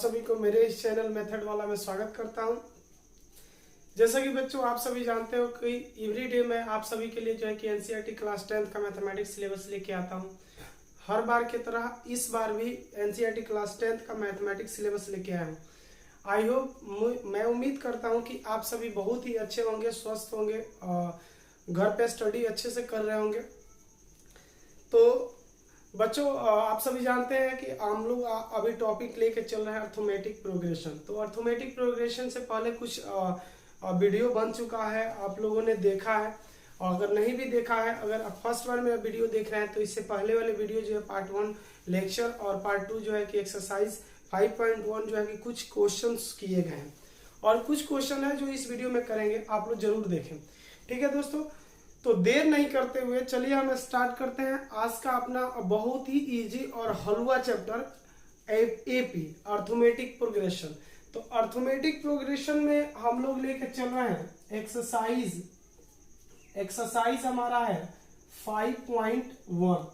सभी को मेरे इस चैनल मेथड वाला में स्वागत करता हूं। जैसा कि बच्चों आप सभी जानते हो कि एवरीडे मैं आप सभी के लिए जो है कि एनसीईआरटी क्लास 10 का मैथमेटिक्स सिलेबस लेके आता हूं। हर बार की तरह इस बार भी एनसीईआरटी क्लास 10 का मैथमेटिक्स सिलेबस लेके आया हूं। आई होप, मैं उम्मीद करता हूं कि आप सभी बहुत ही अच्छे होंगे, स्वस्थ होंगे और घर पे स्टडी अच्छे से कर रहे होंगे। तो बच्चों आप सभी जानते हैं कि हम लोग अभी टॉपिक लेके चल रहे हैं अर्थमेटिक प्रोग्रेशन। तो अर्थमेटिक प्रोग्रेशन से पहले कुछ वीडियो बन चुका है, आप लोगों ने देखा है। और अगर नहीं भी देखा है, अगर आप फर्स्ट बार मेरा वीडियो देख रहे हैं तो इससे पहले वाले वीडियो जो है पार्ट 1 लेक्चर और पार्ट 2 जो है कि एक्सरसाइज 5.1 जो है कि कुछ क्वेश्चंस किए गए हैं और कुछ क्वेश्चन है जो इस वीडियो में करेंगे, आप लोग जरूर देखें। ठीक है दोस्तों, तो देर नहीं करते हुए चलिए हम स्टार्ट करते हैं आज का अपना बहुत ही इजी और हलवा चैप्टर एपी अर्थमेटिक प्रोग्रेशन। तो अर्थमेटिक प्रोग्रेशन में हम लोग लेके चल रहे हैं एक्सरसाइज हमारा है 5.1,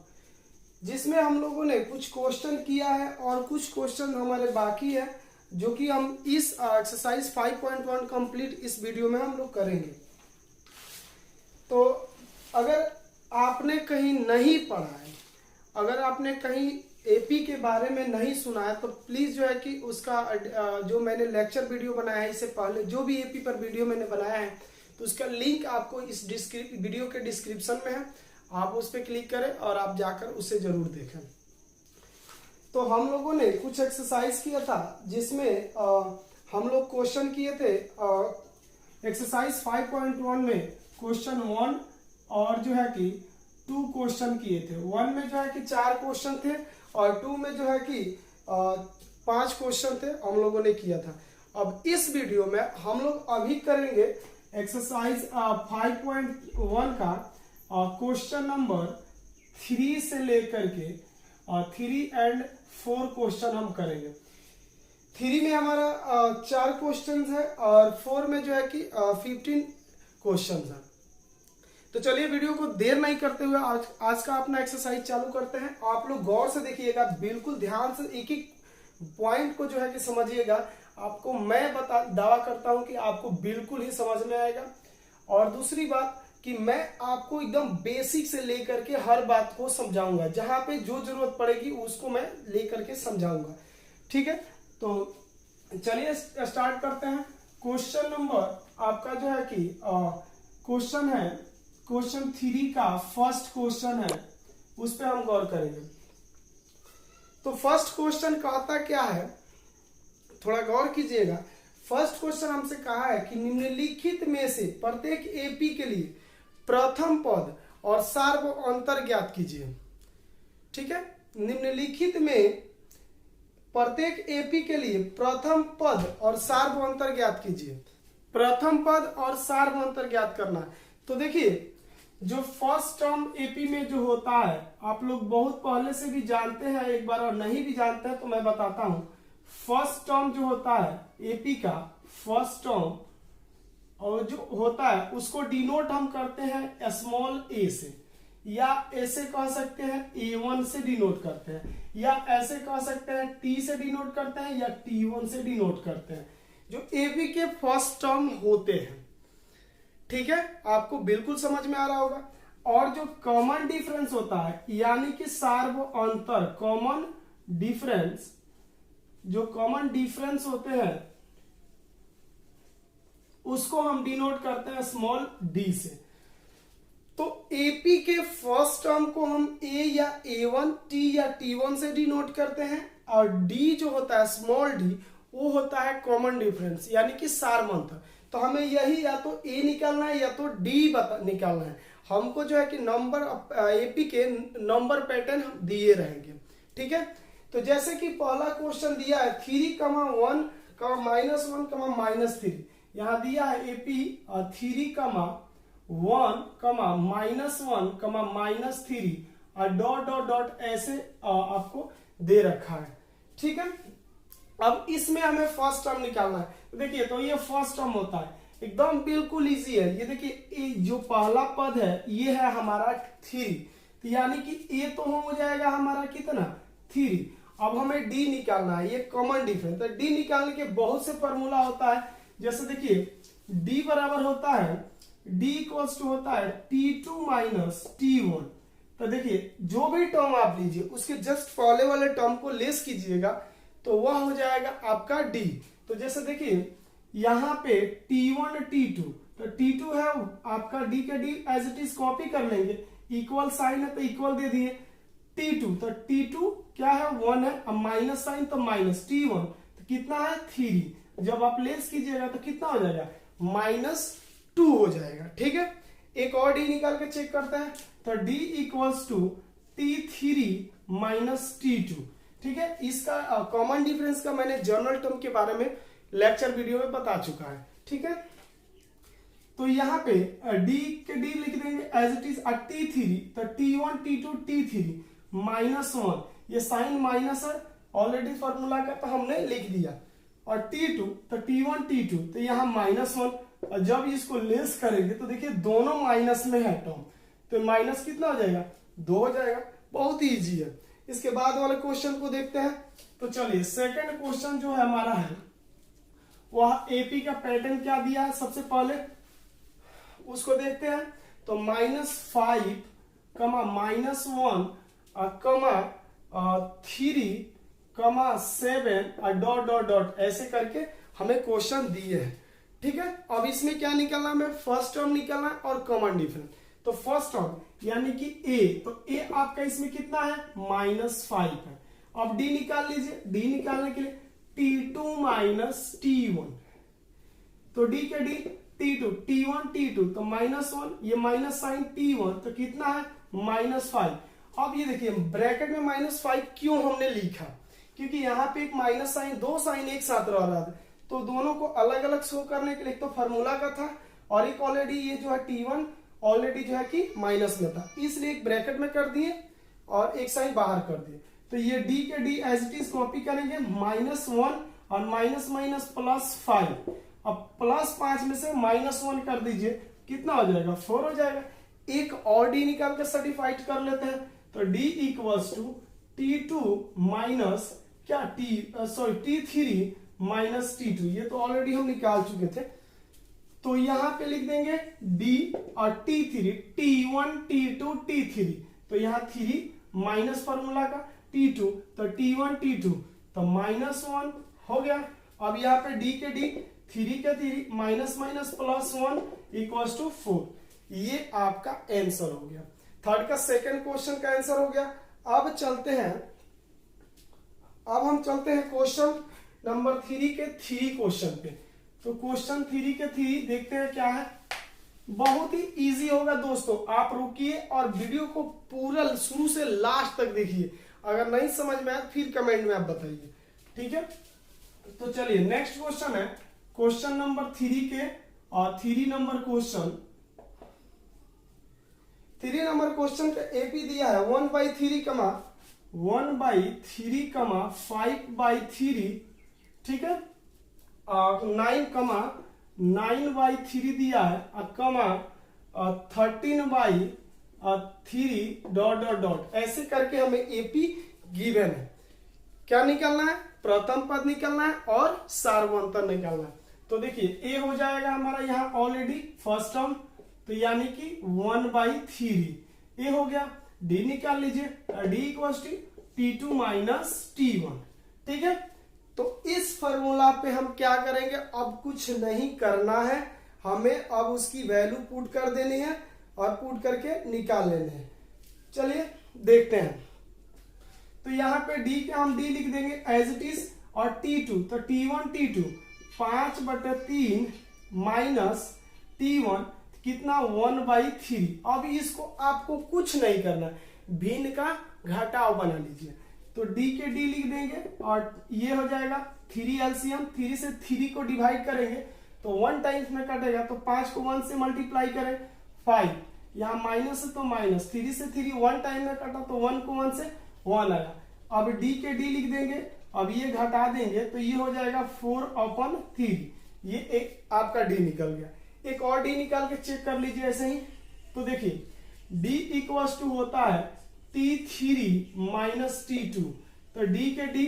जिसमें हम लोगों ने कुछ क्वेश्चन किया है और कुछ क्वेश्चन हमारे बाकी है जो कि हम इस एक्सरसाइज 5.1 कंप्लीट इस वीडियो में हम लोग करेंगे। तो अगर आपने कहीं नहीं पढ़ा है, अगर आपने कहीं एपी के बारे में नहीं सुना है तो प्लीज जो है कि उसका जो मैंने लेक्चर वीडियो बनाया है इससे पहले जो भी एपी पर वीडियो मैंने बनाया है तो उसका लिंक आपको इस वीडियो के डिस्क्रिप्शन में है, आप उस पर क्लिक करें और आप जाकर उसे जरूर देखें। तो हम लोगों ने कुछ एक्सरसाइज किया था जिसमें हम लोग क्वेश्चन किए थे। एक्सरसाइज 5.1 में क्वेश्चन 1 और जो है कि 2 क्वेश्चन किए थे। 1 में जो है कि 4 क्वेश्चन थे और 2 में जो है कि 5 क्वेश्चन थे, हम लोगों ने किया था। अब इस वीडियो में हम लोग अभी करेंगे एक्सरसाइज 5.1 का क्वेश्चन नंबर 3 से लेकर के 3 and 4 क्वेश्चन हम करेंगे। 3 में हमारा 4 क्वेश्चन है और 4 में जो है कि 15 क्वेश्चन है। तो चलिए वीडियो को देर नहीं करते हुए आज का अपना एक्सरसाइज चालू करते हैं। आप लोग गौर से देखिएगा, बिल्कुल ध्यान से एक एक पॉइंट को जो है कि समझिएगा। आपको मैं दावा करता हूं कि आपको बिल्कुल ही समझ में आएगा। और दूसरी बात कि मैं आपको एकदम बेसिक से लेकर के हर बात को समझाऊंगा, जहां पे जो जरूरत पड़ेगी उसको मैं लेकर के समझाऊंगा। ठीक है, तो चलिए स्टार्ट करते हैं। क्वेश्चन नंबर आपका जो है कि क्वेश्चन है क्वेश्चन 3 का फर्स्ट क्वेश्चन है, उस पर हम गौर करेंगे। तो फर्स्ट क्वेश्चन कहता क्या है, थोड़ा गौर कीजिएगा। फर्स्ट क्वेश्चन हमसे कहा है कि निम्नलिखित में से प्रत्येक एपी के लिए प्रथम पद और सार्व अंतर ज्ञात कीजिए। ठीक है, निम्नलिखित में प्रत्येक एपी के लिए प्रथम पद और सार्व अंतर ज्ञात कीजिए। प्रथम पद और सार्व अंतर ज्ञात करना है। तो देखिए, जो फर्स्ट टर्म एपी में जो होता है आप लोग बहुत पहले से भी जानते हैं एक बार, और नहीं भी जानते हैं तो मैं बताता हूं। फर्स्ट टर्म जो होता है एपी का फर्स्ट टर्म और जो होता है उसको डिनोट हम करते हैं स्मॉल ए से, या ऐसे कह सकते हैं A1 से डिनोट करते हैं, या ऐसे कह सकते हैं T से डिनोट करते हैं, या T1 से डिनोट करते हैं, जो एपी के फर्स्ट टर्म होते हैं। ठीक है, आपको बिल्कुल समझ में आ रहा होगा। और जो कॉमन डिफरेंस होता है यानी कि सार्व अंतर, कॉमन डिफरेंस, जो कॉमन डिफरेंस होते हैं उसको हम डिनोट करते हैं स्मॉल डी से। तो एपी के फर्स्ट टर्म को हम ए या A1, T या T1 से डिनोट करते हैं, और डी जो होता है स्मॉल डी वो होता है कॉमन डिफरेंस यानी कि सार्व अंतर। तो हमें यही या तो ए निकालना है या तो डी निकालना है। हमको जो है कि नंबर एपी के नंबर पैटर्न दिए रहेंगे। ठीक है, तो जैसे कि पहला क्वेश्चन दिया है 3, 1, -1, -3। यहां दिया है एपी 3, 1, -1, -3 और डॉट डॉट डॉट ऐसे आपको दे रखा है। ठीक है, अब इसमें हमें फर्स्ट टर्म निकालना है। देखिए, तो ये फर्स्ट टर्म होता है, एकदम बिल्कुल इजी है। ये देखिए, जो पहला पद है ये है हमारा 3, तो यानी कि ए तो हो जाएगा हमारा कितना 3, अब हमें डी निकालना है, ये कॉमन डिफरेंस। तो डी निकालने के बहुत से फॉर्मूला होता है, जैसे देखिए डी बराबर होता है, डी इक्वल्स टू होता है T2 माइनस T1। तो देखिए जो भी टर्म आप लीजिए उसके जस्ट पहले वाले टर्म को लेस कीजिएगा तो वह हो जाएगा आपका डी। तो जैसे देखिए यहाँ पे T1 T2, तो T2 है आपका डी के D as it is copy कर लेंगे, इक्वल साइन है तो इक्वल दे दिए। T2 तो T2 क्या है 1 है, अब माइनस साइन तो माइनस, T1 तो कितना है 3, जब आप लेस कीजिएगा तो कितना हो जाएगा -2 हो जाएगा। ठीक है, एक और डी निकाल के चेक करते हैं, तो D equals to T3 minus T2। ठीक है, इसका कॉमन डिफरेंस का मैंने जनरल टर्म के बारे में लेक्चर वीडियो में बता चुका है। ठीक है, तो यहाँ पे D के D लिख देंगे एज इट इज T3, तो T1 T2 T3 -1, ये साइन माइनस है ऑलरेडी फॉर्मूला का तो हमने लिख दिया, और T2 तो T1 T2 तो यहाँ -1, और जब इसको लेस करेंगे तो देखिए दोनों माइनस में है टर्म, तो माइनस कितना हो जाएगा 2 हो जाएगा। बहुत ही इजी है। इसके बाद वाले क्वेश्चन को देखते हैं। तो चलिए सेकंड क्वेश्चन जो है हमारा है वह एपी का पैटर्न क्या दिया है सबसे पहले उसको देखते हैं। तो -5 कमा -1 कमा 3 कमा 7 और डॉट डॉट डॉट ऐसे करके हमें क्वेश्चन दिए हैं। ठीक है, अब इसमें क्या निकालना है, फर्स्ट टर्म निकालना है और कॉमन डिफरेंस। तो फर्स्ट टर्म यानी कि ए, तो ए आपका इसमें कितना है -5 है। अब डी निकाल लीजिए, डी निकालने के लिए T2 माइनस T1, तो डी के डी T2 T1 T2 तो -1, ये माइनस साइन T1 तो कितना है -5। अब ये देखिए ब्रैकेट में -5 क्यों हमने लिखा, क्योंकि यहाँ पे एक माइनस साइन, दो साइन एक साथ रह रहा था, तो दोनों को अलग अलग शो करने के लिए तो फॉर्मूला का था, और एक ऑलरेडी ये जो है T1 ऑलरेडी जो है कि माइनस में था, इसलिए एक ब्रैकेट में कर दिए और एक साइन बाहर कर दिए। तो ये डी के D as it is copy करेंगे, -1 और माइनस माइनस +5, अब +5 में से -1 कर दीजिए, कितना हो जाएगा 4 हो जाएगा। एक और डी निकाल कर सर्टिफाइड कर लेते हैं, तो d equals to T2 minus क्या T3 माइनस T2, ये तो ऑलरेडी हम निकाल चुके थे, तो यहां पे लिख देंगे d और T3 T1 T2 T3, तो यहाँ 3 माइनस फॉर्मूला का T2 तो T1 T2 तो -1 हो गया। अब यहाँ पे d के d 3 के 3 माइनस माइनस +1 इक्वल्स टू 4, ये आपका आंसर हो गया। थर्ड का सेकंड क्वेश्चन का आंसर हो गया। अब हम चलते हैं क्वेश्चन नंबर 3 के 3 क्वेश्चन पे। तो क्वेश्चन 3 के 3 देखते हैं क्या है। बहुत ही इजी होगा दोस्तों, आप रुकिए और वीडियो को पूरा शुरू से लास्ट तक देखिए, अगर नहीं समझ में आए फिर कमेंट में आप बताइए। ठीक है, तो चलिए नेक्स्ट क्वेश्चन है क्वेश्चन नंबर 3 के, और 3 नंबर क्वेश्चन का एपी दिया है 1/3 कमा 5/3, ठीक है, 9 कमा 9/3 दिया है, कमा 13/3 डॉट डॉट डॉट ऐसे करके हमें एपी गिवन है। क्या निकालना है, प्रथम पद निकालना है और सार्वंतर निकालना है। तो देखिए ए हो जाएगा हमारा यहाँ ऑलरेडी फर्स्ट टर्म, तो यानी कि 1/3 ए हो गया। डी निकाल लीजिए, D equals to T2 minus T1। ठीक है, तो इस फॉर्मूला पे हम क्या करेंगे, अब कुछ नहीं करना है, हमें अब उसकी वैल्यू पुट कर देनी है और पुट करके निकाल लेने हैं। चलिए देखते हैं। तो यहाँ पे डी के हम डी लिख देंगे एज इट इज, और T2 तो T1 T2 5/3 माइनस T1 कितना 1/3। अब इसको आपको कुछ नहीं करना, भिन्न का घटाव बना लीजिए। तो d के d लिख देंगे और ये हो जाएगा 3 एलसीएम, 3 से 3 को डिवाइड करेंगे तो 1 टाइम्स में कटेगा, तो 5 को 1 से मल्टीप्लाई करें 5, यहाँ माइनस है तो माइनस, 3 से 3 1 टाइम में कटा तो 1 को 1 से 1 आया। अब d के d लिख देंगे, अब ये घटा देंगे तो ये हो जाएगा 4/3, ये एक आपका d निकल गया। एक और d निकाल के चेक कर लीजिए ऐसे ही। तो देखिए d इक्वल्स टू होता है T3 माइनस T2, तो डी के डी,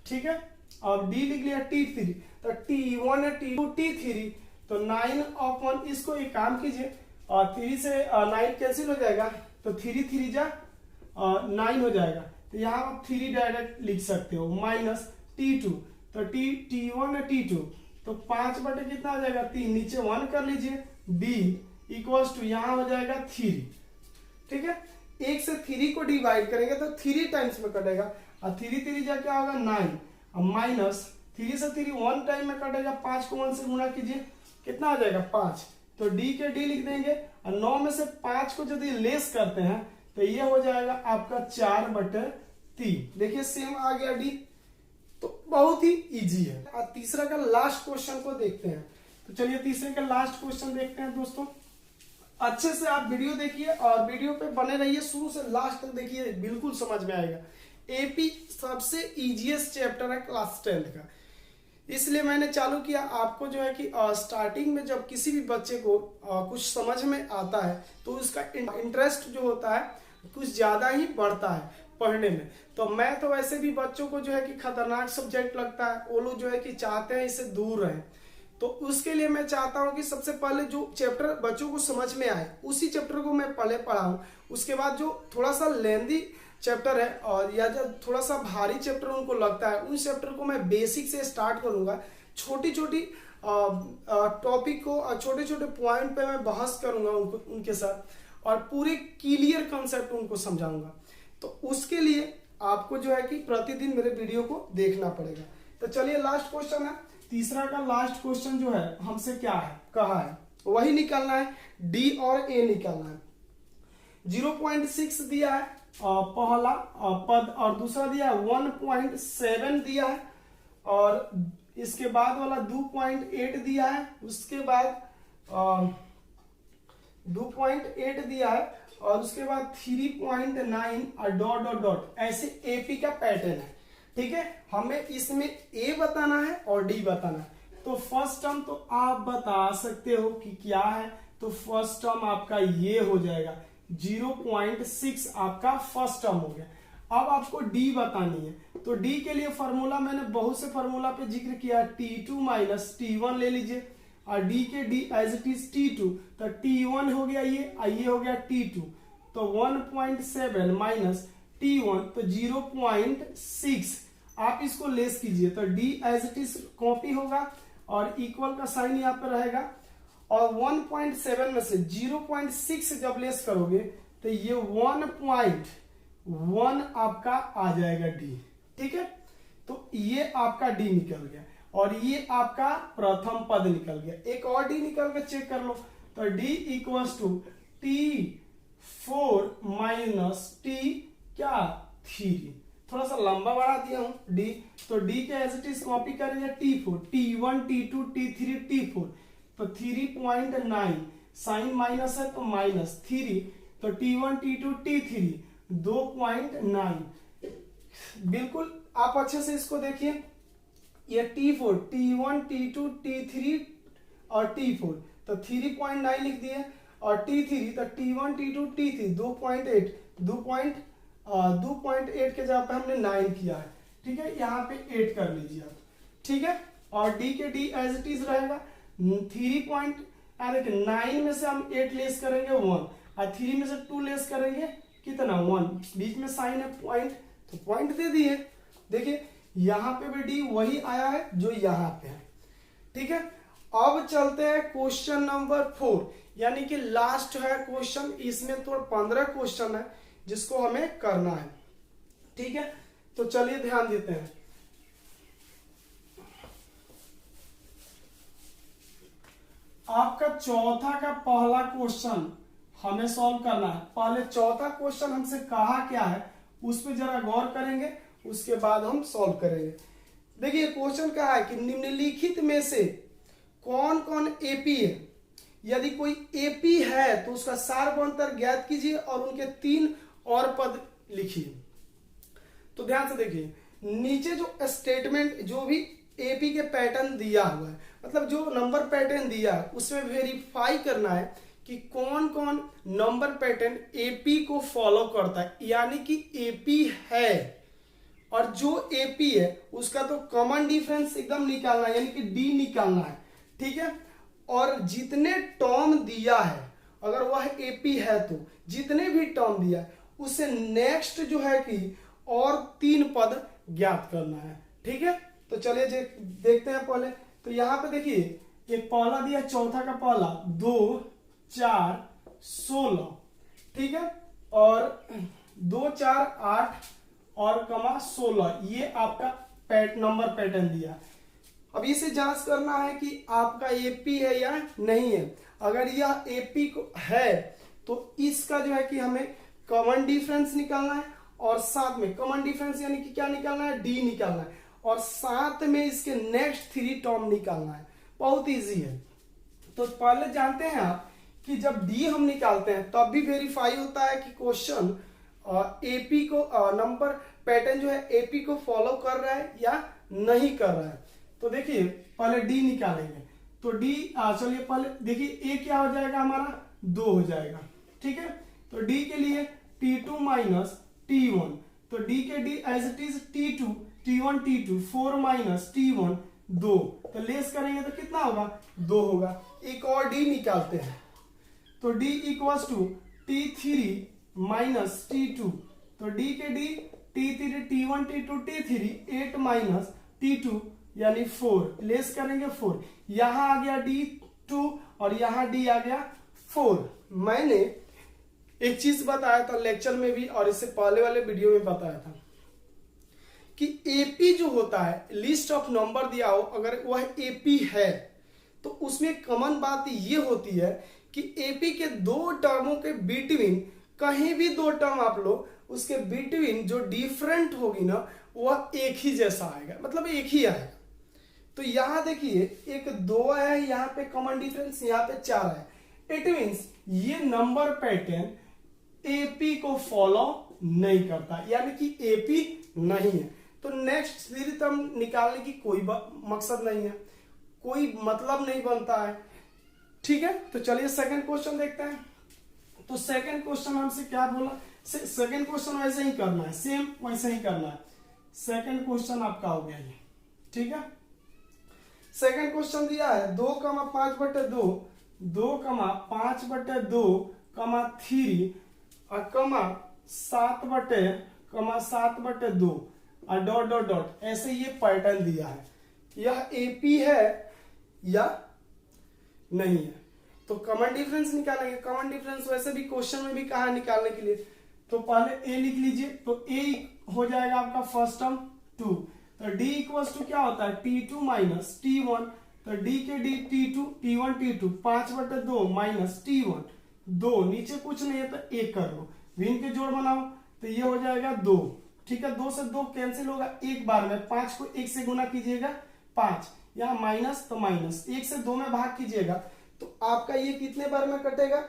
ठीक है। अब डी लिख लिया T3, तो T1 T2 T3, तो 9/1, इसको एक काम कीजिए और 3 से 9 कैंसिल हो जाएगा, तो 3 3 जा 9 हो जाएगा, तो यहाँ आप 3 डायरेक्ट लिख सकते हो, माइनस T2, तो T1 T2, तो 5 बटे कितना हो जाएगा 3, नीचे 1 कर लीजिए, D इक्वल्स टू यहाँ हो जाएगा 3, ठीक है। 1 से 3 को डिवाइड करेंगे तो 3 टाइम्स में कटेगा, और 3 3 जा क्या होगा 9, अब माइनस 3 से 3 1 टाइम में कटेगा, 5 को 1 से गुणा कीजिए, कितना हो जाएगा 5, तो डी के डी लिख देंगे, और 9 में से 5 को यदि लेस करते हैं तो ये हो जाएगा आपका 4/3। देखिए सेम आ गया डी, तो बहुत ही इजी है। और तीसरा का लास्ट क्वेश्चन को देखते हैं, तो चलिए तीसरे का लास्ट क्वेश्चन देखते हैं दोस्तों। अच्छे से आप वीडियो देखिए और वीडियो पे बने रहिए, शुरू से लास्ट तक देखिए, बिल्कुल समझ में आएगा। एपी सबसे इजीएस्ट चैप्टर है क्लास 10th का, इसलिए मैंने चालू किया। आपको जो है कि स्टार्टिंग में जब किसी भी बच्चे को कुछ समझ में आता है तो उसका इंटरेस्ट जो होता है कुछ ज्यादा ही बढ़ता है पढ़ने में। तो मैं तो वैसे भी बच्चों को जो है कि खतरनाक सब्जेक्ट लगता है, वो लोग जो है कि चाहते हैं इससे दूर रहें, तो उसके लिए मैं चाहता हूं कि सबसे पहले जो चैप्टर बच्चों को समझ में आए उसी चैप्टर को मैं पहले पढ़ाऊं, उसके बाद जो थोड़ा सा लेंदी चैप्टर है और या जब थोड़ा सा भारी चैप्टर उनको लगता है उन चैप्टर को मैं बेसिक से स्टार्ट करूंगा, छोटी छोटी टॉपिक को छोटे छोटे पॉइंट पे मैं बहस करूंगा उनके साथ और पूरे क्लियर कंसेप्ट उनको समझाऊंगा। तो उसके लिए आपको जो है कि प्रतिदिन मेरे वीडियो को देखना पड़ेगा। तो चलिए लास्ट क्वेश्चन है, तीसरा का लास्ट क्वेश्चन जो है हमसे क्या है कहा है वही निकालना है, डी और ए निकालना है। 0.6 दिया है पहला पद और दूसरा दिया 1.7 दिया है और इसके बाद वाला 2.8 दिया है, उसके बाद 2.8 दिया है और उसके बाद 3.9 और डॉट डॉट डॉट, ऐसे एपी का पैटर्न है। ठीक है, हमें इसमें ए बताना है और डी बताना है। तो फर्स्ट टर्म तो आप बता सकते हो कि क्या है, तो फर्स्ट टर्म आपका ये हो जाएगा 0.6 आपका फर्स्ट टर्म हो गया। अब आपको डी बतानी है, तो डी के लिए फॉर्मूला मैंने बहुत से फॉर्मूला पे जिक्र किया, T2 माइनस T1 ले लीजिए और डी के D as it is T2, तो T1 हो गया ये हो गया T2, तो 1.7 माइनस T1 तो 0.6, आप इसको लेस कीजिए तो D as it is copy होगा और इक्वल का साइन यहाँ पे रहेगा और 1.7 में से 0.6 जब लेस करोगे तो ये 1.1 आपका आ जाएगा डी। ठीक है, तो ये आपका डी निकल गया और ये आपका प्रथम पद निकल गया। एक और डी निकल के चेक कर लो, तो D equals to T4 minus T क्या 3, थोड़ा सा लंबा बढ़ा दिया हूं डी, तो डी के एज इट इज कॉपी करेंगे T4, T1 T2 T3 T4, तो 3.9 साइन माइनस है तो माइनस 3, तो T1 T2 T3 2.9। बिल्कुल आप अच्छे से इसको देखिए, ये T4 T1 T2 T3 और T4 तो 3.9 लिख दिए और T3 तो T1 T2 T3 2.8 के जगह पे हमने 9 किया है। ठीक है, यहाँ पे 8 कर लीजिए आप। ठीक है, और D के D एज इट इज रहेगा 9 में से हम 8 लेस करेंगे 1 और 3 में से 2 लेस करेंगे कितना 1, बीच में साइन है पॉइंट, तो पॉइंट दे दिए। देखिए यहाँ पे भी डी वही आया है जो यहाँ पे है। ठीक है, अब चलते हैं क्वेश्चन नंबर 4, यानी कि लास्ट है क्वेश्चन। इसमें तो 15 क्वेश्चन है जिसको हमें करना है। ठीक है, तो चलिए ध्यान देते हैं। आपका चौथा का पहला क्वेश्चन हमें सॉल्व करना है। पहले चौथा क्वेश्चन हमसे कहा क्या है उस पर जरा गौर करेंगे, उसके बाद हम सॉल्व करेंगे। देखिए क्वेश्चन कहा है कि निम्नलिखित में से कौन कौन एपी है। यदि कोई एपी है तो उसका सार्वभौमत्व ज्ञात कीजिए और उनके 3 और पद लिखिए। तो ध्यान से देखिए, नीचे जो स्टेटमेंट जो भी एपी के पैटर्न दिया हुआ है, मतलब जो नंबर पैटर्न दिया है उसमें वेरीफाई करना है कि कौन कौन नंबर पैटर्न एपी को फॉलो करता है, यानी कि एपी है और जो एपी है उसका तो कॉमन डिफरेंस एकदम निकालना है, यानी कि डी निकालना है, ठीक है। और जितने टर्म दिया है, अगर वह एपी है तो जितने भी टर्म दिया है उससे नेक्स्ट जो है कि और 3 पद ज्ञात करना है, ठीक है। तो चलिए देखते हैं पहले। तो यहां पे देखिए एक पहला दिया, चौथा का पहला 2 4 16, ठीक है, और 2 4 8 और कमा 16, ये आपका नंबर पैटर्न दिया। अब इसे जांच करना है कि आपका एपी है या नहीं है। अगर यह एपी को है तो इसका जो है कि हमें कॉमन डिफरेंस निकालना है, और साथ में कॉमन डिफरेंस यानी कि क्या निकालना है, डी निकालना है, और साथ में इसके नेक्स्ट 3 टर्म निकालना है। बहुत इजी है। तो पहले जानते हैं आप कि जब डी हम निकालते हैं तब भी वेरीफाई होता है कि क्वेश्चन एपी को नंबर पैटर्न जो है एपी को फॉलो कर रहा है या नहीं कर रहा है। तो देखिए पहले डी निकालेंगे। तो डी चलिए पहले देखिए ए क्या हो जाएगा, हमारा 2 हो जाएगा, ठीक है। तो डी के लिए T2 माइनस T1, तो डी के D as it is T2 T1 T2 4 minus T1 2, तो लेस करेंगे तो कितना होगा, 2 होगा। एक और डी निकालते हैं। तो D equals to T3 minus T2, तो डी के D T3 T1 T2 T3 8 minus T2 यानी 4, लेस करेंगे 4, यहां आ गया D2 और यहां डी आ गया 4। मैंने एक चीज बताया था लेक्चर में भी और इससे पहले वाले वीडियो में बताया था कि एपी जो होता है, लिस्ट ऑफ नंबर दिया हो, अगर वह एपी है तो उसमें कॉमन बात ये होती है कि एपी के 2 टर्मों के बिटवीन, कहीं भी 2 टर्म आप लो, उसके बिटवीन जो डिफरेंट होगी ना वह एक ही जैसा आएगा, मतलब एक ही आएगा। तो यहां देखिए एक 2 है, यहाँ पे कॉमन डिफरेंस, यहाँ पे 4 है। इट मीन्स ये नंबर पैटर्न एपी को फॉलो नहीं करता, यानी कि एपी नहीं है। तो नेक्स्ट 3 टर्म निकालने की कोई मकसद नहीं है, कोई मतलब नहीं बनता है, ठीक है। तो चलिए सेकंड क्वेश्चन देखते हैं। तो सेकंड क्वेश्चन हमसे क्या बोला, सेकंड क्वेश्चन वैसे ही करना है, सेम वैसे ही करना है। सेकंड क्वेश्चन आपका हो गया ये, ठीक है। सेकंड क्वेश्चन दिया है 2,5/2, 2,5/2, 3 और 7/2 और डॉट डॉट डॉट, ऐसे ये पैटर्न दिया है। यह एपी है या नहीं है। तो कॉमन डिफरेंस निकालेंगे। कॉमन डिफरेंस वैसे भी क्वेश्चन में भी कहा निकालने के लिए, तो पहले ए लिख लीजिए। तो ए हो जाएगा आपका फर्स्ट टर्म 2, तो डी इक्वल्स टू क्या होता है, T2 माइनस T1, तो डी के D T2 T1 T2 5/2 minus T1 2, नीचे कुछ नहीं है तो 1 कर लो, भिन्न के जोड़ बनाओ तो ये हो जाएगा 2, ठीक है। 2 से 2 कैंसिल होगा एक बार में, 5 को 1 से गुना कीजिएगा 5, यहाँ माइनस तो माइनस, 1 से 2 में भाग कीजिएगा तो आपका ये कितने बार में कटेगा,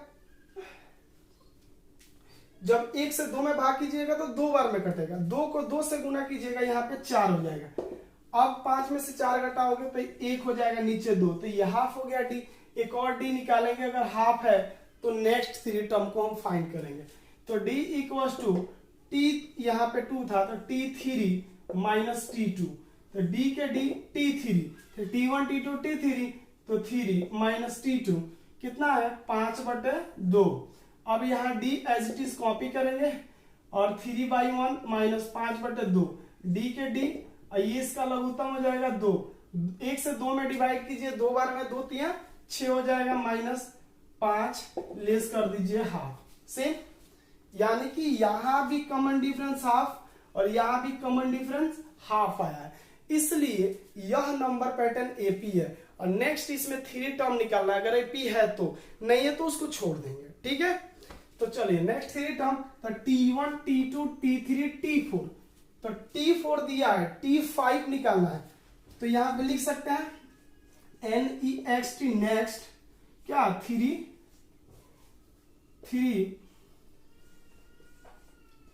जब 1 से 2 में भाग कीजिएगा तो 2 बार में कटेगा। 2 को 2 से गुना कीजिएगा, यहाँ पे 4 हो जाएगा। अब 5 में से 4 घटाओगे तो 1 हो जाएगा, नीचे 2, तो ये हाफ हो गया डी। एक और डी निकालेंगे, अगर हाफ है तो नेक्स्ट 3 टर्म को हम फाइंड करेंगे। तो डी इक्वल्स टू टी, यहाँ पे 2 था तो T3 माइनस T2, तो डी के डी T3, तो T1 T2 T3, तो 3 माइनस T2 कितना है 5/2। अब यहाँ D as it is copy करेंगे और 3/1 माइनस 5/2, डी के डी, ये इसका लघुत्तम हो जाएगा 2, 1 से 2 में डिवाइड कीजिए, 2 बार में 2 3 6 हो जाएगा, माइनस 5 लेस कर दीजिए हाफ से, यानी कि यहां भी कॉमन डिफरेंस हाफ और यहां भी कॉमन डिफरेंस हाफ आया है, इसलिए यह नंबर पैटर्न एपी है। और नेक्स्ट इसमें 3 टर्म निकालना है, अगर एपी है तो, नहीं है तो उसको छोड़ देंगे, ठीक है। तो चलिए नेक्स्ट 3 टर्म, तो T1 T2 T3 T4, तो T4 दिया है, T5 निकालना है, तो यहां पे लिख सकते हैं NEXT नेक्स्ट क्या 3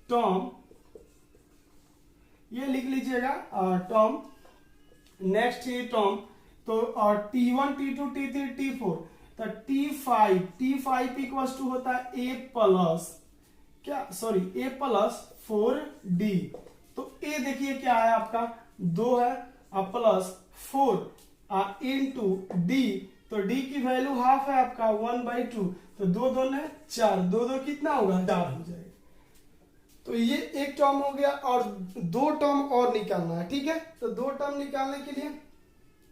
टर्म, ये लिख लीजिएगा टर्म, नेक्स्ट 3 टर्म, तो T1 T2 T3 T4, तो T5 इक्वल्स टू होता है A प्लस 4D, तो ए देखिए क्या है आपका 2 है प्लस 4 इंटू डी, तो डी की वैल्यू हाफ है आपका 1/2, तो 2 2 ने 4, 2 2 कितना होगा 4 हो जाएगा। तो ये एक टर्म हो गया और 2 टर्म और निकालना है, ठीक है। तो 2 टर्म निकालने के लिए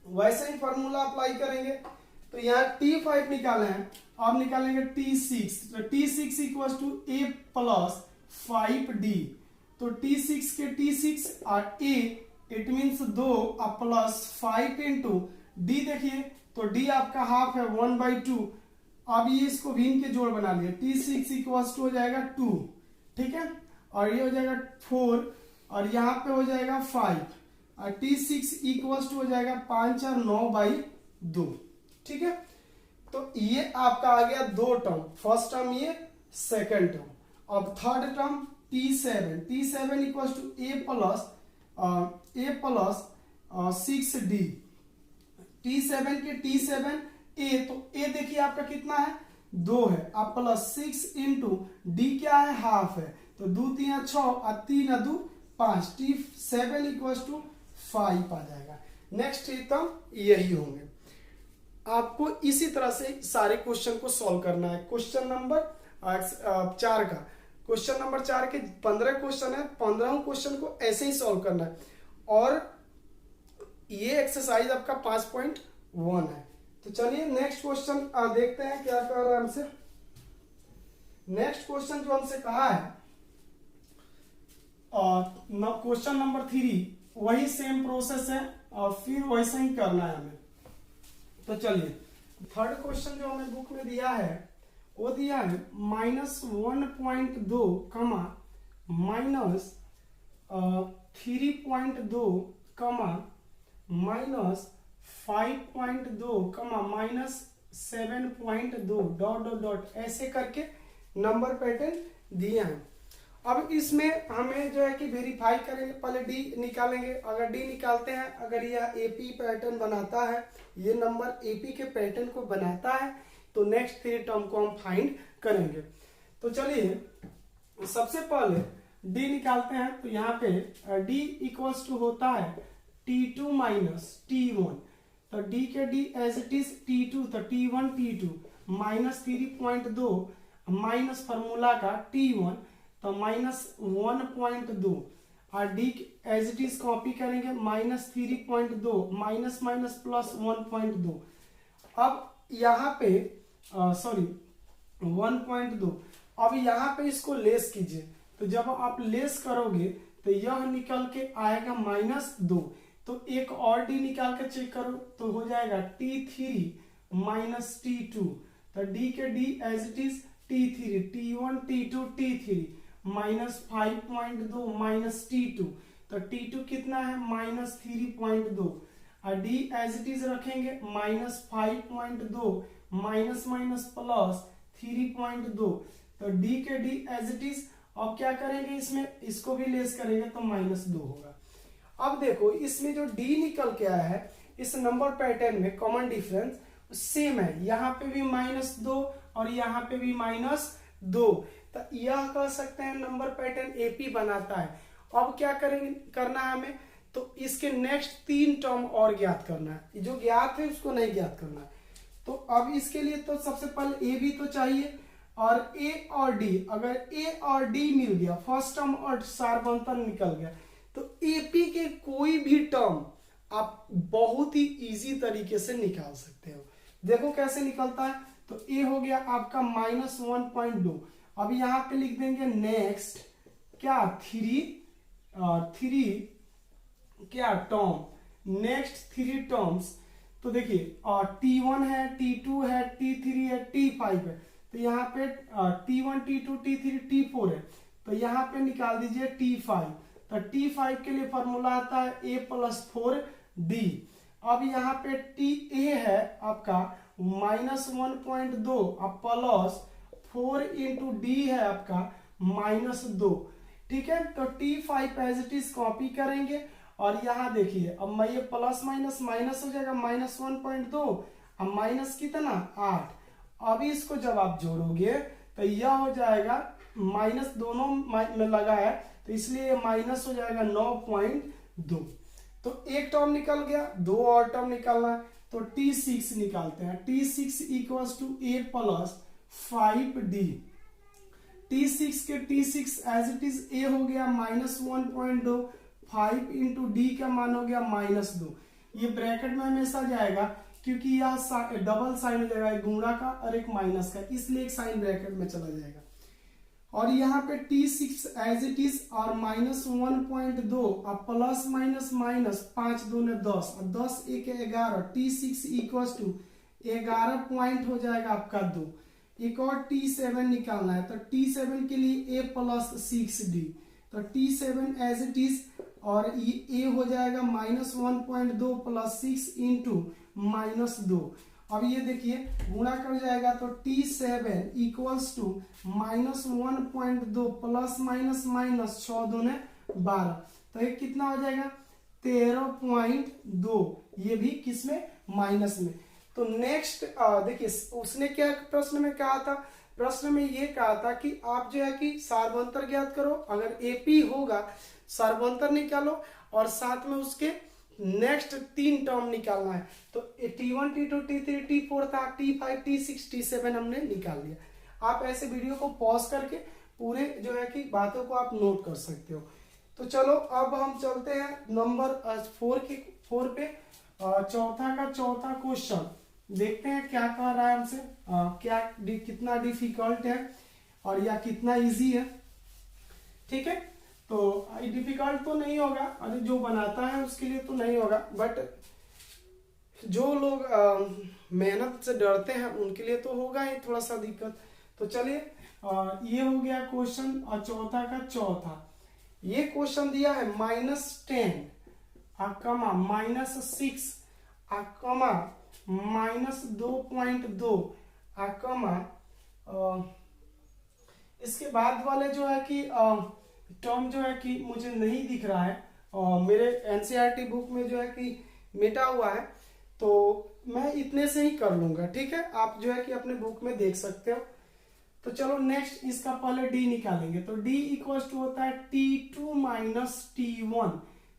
वैसे ही फॉर्मूला अप्लाई करेंगे। तो यहाँ T5 निकाले हैं, अब निकालेंगे T6, तो T6 equal to A plus 5D, तो T6 के T6 और A it means 2 plus 5 into D, देखिए तो D आपका हाफ है 1/2, अब ये इसको भी इनके जोड़ बना लिए, T6 इक्वल टू हो जाएगा 2, ठीक है, और ये हो जाएगा 4 और यहाँ पे हो जाएगा 5 और T6 इक्वल टू हो जाएगा 5 और 9/2, ठीक है। तो ये आपका आ गया 2 टर्म, फर्स्ट टर्म ये, सेकंड टर्म। अब third term T7 equal to A plus 6D, T7 के T7 A, तो A देखिए आपका कितना है 2 है, अब प्लस 6 इंटू D क्या है हाफ है, तो 2 3 6 और 3 2 5, T7 इक्वल टू 5 आ जाएगा। नेक्स्ट टर्म यही होंगे। आपको इसी तरह से सारे क्वेश्चन को सॉल्व करना है। क्वेश्चन नंबर 4 का, क्वेश्चन नंबर 4 के 15 क्वेश्चन है, 15 क्वेश्चन को ऐसे ही सॉल्व करना है। और ये एक्सरसाइज आपका 5.1 है। तो चलिए नेक्स्ट क्वेश्चन देखते हैं क्या कर रहा है हमसे। नेक्स्ट क्वेश्चन जो हमसे कहा है क्वेश्चन नंबर 3, वही सेम प्रोसेस है और फिर वैसे ही करना है हमें। तो चलिए थर्ड क्वेश्चन जो हमें बुक में दिया है वो दिया है -1.2 कमा -3.2 कमा -5.2 कमा -7.2 डॉट डॉट डॉट ऐसे करके नंबर पैटर्न दिए हैं। अब इसमें हमें जो है कि वेरीफाई करेंगे, पहले डी निकालेंगे। अगर डी निकालते हैं, अगर यह एपी पैटर्न बनाता है, ये नंबर एपी के पैटर्न को बनाता है, तो नेक्स्ट 3 टर्म को हम फाइंड करेंगे। तो चलिए सबसे पहले डी निकालते हैं। तो यहाँ पे डी इक्वल्स टू होता है T2 माइनस T1, तो डी के D as it is T2, तो T1 T2 minus 3.2 minus formula का T1, तो -1.2 और D as it is copy करेंगे -3.2 माइनस माइनस प्लस 1.2। अब यहाँ पे 1.2, अब यहाँ पे इसको लेस कीजिए। तो जब आप लेस करोगे तो यह निकल के आएगा -2। तो एक और डी निकाल के चेक करो तो हो जाएगा T3 माइनस T2, तो डी के D as it is T3, T1 T2 T3 -5.2 minus T2, तो T2 कितना है -3.2 और डी एज इट इज रखेंगे -5.2 माइनस माइनस प्लस 3.2, तो डी के डी एज इट इज। अब क्या करेंगे, इसमें इसको भी लेस करेंगे तो -2 होगा। अब देखो इसमें जो डी निकल के आया है, इस नंबर पैटर्न में कॉमन डिफरेंस सेम है, यहाँ पे भी -2 और यहाँ पे भी -2, तो यह कह सकते हैं नंबर पैटर्न एपी बनाता है। अब क्या करेंगे, करना है हमें, तो इसके नेक्स्ट 3 टर्म और ज्ञात करना है, जो ज्ञात है उसको नहीं ज्ञात करना है। तो अब इसके लिए तो सबसे पहले ए भी तो चाहिए, और ए और डी, अगर ए और डी मिल गया, फर्स्ट टर्म और सार्वंतर निकल गया, तो एपी के कोई भी टर्म आप बहुत ही इजी तरीके से निकाल सकते हो। देखो कैसे निकलता है। तो ए हो गया आपका -1.2, अब यहाँ पे लिख देंगे नेक्स्ट क्या 3 क्या टर्म, नेक्स्ट 3 टर्म्स। तो देखिए T1 है, T2 है, T3 है, T5 है, तो यहाँ पे T1 T2 T3 T4 है, तो यहाँ पे निकाल दीजिए T5। तो T5 के लिए फॉर्मूला आता है A + 4D। अब यहाँ पे TA है आपका -1.2 अब प्लस 4 इंटू डी है आपका -2, ठीक है। तो T5 as it is copy करेंगे और यहाँ देखिए, अब मैं ये प्लस माइनस माइनस हो जाएगा -1.2, अब माइनस कितना 8। अब इसको जब आप जोड़ोगे तो यह हो जाएगा माइनस, दोनों में लगा है तो इसलिए ये माइनस हो जाएगा 9.2। तो एक टर्म निकल गया, दो और टर्म निकालना है, तो T6 निकालते हैं। T6 equals to a plus 5d। T6 के T6 as it is a हो गया -1.2, 5 इंटू डी का मान हो गया -2। ये ब्रैकेट में हमेशा जाएगा क्योंकि यह डबल साइन हो जाएगा, एक गुणा का और एक माइनस का, इसलिए एक साइन ब्रैकेट में चला जाएगा। और यहाँ पे T6 एज इट इज और -1.2 और प्लस माइनस माइनस 5 दूने 10 और 10 एक 11। T6 इक्वल्स टू 11 पॉइंट हो जाएगा आपका 2। एक और T7 निकालना है, तो T7 के लिए a प्लस 6d। तो T7 एज इट इज और ये a हो जाएगा -1.2 प्लस 6 इंटू -2। अब ये देखिए गुणा कर जाएगा, तो T7 equals to -1.2 plus minus minus 6 दूने 12। तो ये कितना हो जाएगा 13.2, ये भी किसमें माइनस में। तो नेक्स्ट देखिए उसने क्या प्रश्न में कहा था, प्रश्न में ये कहा था कि आप जो है कि सार्वंतर ज्ञात करो, अगर एपी होगा सार्वंतर निकालो और साथ में उसके नेक्स्ट 3 टर्म निकालना है। तो T1 T2 T3 T4 था, T5 T6 T7 हमने निकाल लिया। आप ऐसे वीडियो को पॉज करके पूरे जो है कि बातों को आप नोट कर सकते हो। तो चलो अब हम चलते हैं नंबर 4 पे। चौथा का चौथा क्वेश्चन देखते हैं क्या कह रहा है हमसे, कितना डिफिकल्ट है और या कितना इजी है। ठीक है, तो डिफिकल्ट तो नहीं होगा, अरे जो बनाता है उसके लिए तो नहीं होगा, बट जो लोग मेहनत से डरते हैं उनके लिए तो होगा ही थोड़ा सा दिक्कत। तो चलिए ये हो गया क्वेश्चन और चौथा का चौथा। ये क्वेश्चन दिया है -10 अकमा -6 अकमा -2.2 अकमा इसके बाद वाले जो है कि टर्म जो है कि मुझे नहीं दिख रहा है, मेरे एनसीईआरटी बुक में जो है कि मिटा हुआ है, तो मैं इतने से ही कर लूंगा। ठीक है, आप जो है कि अपने बुक में देख सकते हो। तो चलो नेक्स्ट इसका पहले डी निकालेंगे। तो डी इक्वल्स टू होता है T2 माइनस T1।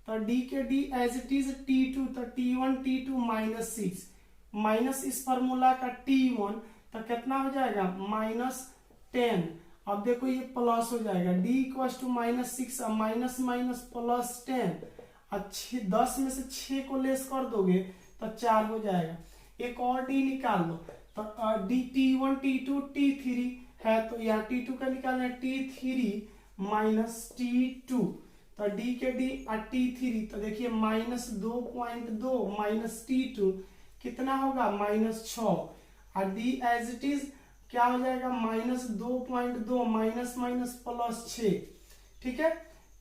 तो डी के D as it is T2, तो T1 T2 -6 माइनस इस फॉर्मूला का T1, तो कितना हो जाएगा -10। अब देखो ये प्लस हो जाएगा, d equals to -6 minus minus plus 10। 10 में से 6 को लेस कर दोगे तो 4 हो जाएगा। एक और d निकाल लो, तो d T1 T2 T3 है, तो यहाँ T2 का निकालना है T3 माइनस T2। तो d के d और T3, तो देखिए -2.2 माइनस T2 कितना होगा -6 और d एज इट इज क्या हो जाएगा -2.2 माइनस माइनस प्लस 6। ठीक है,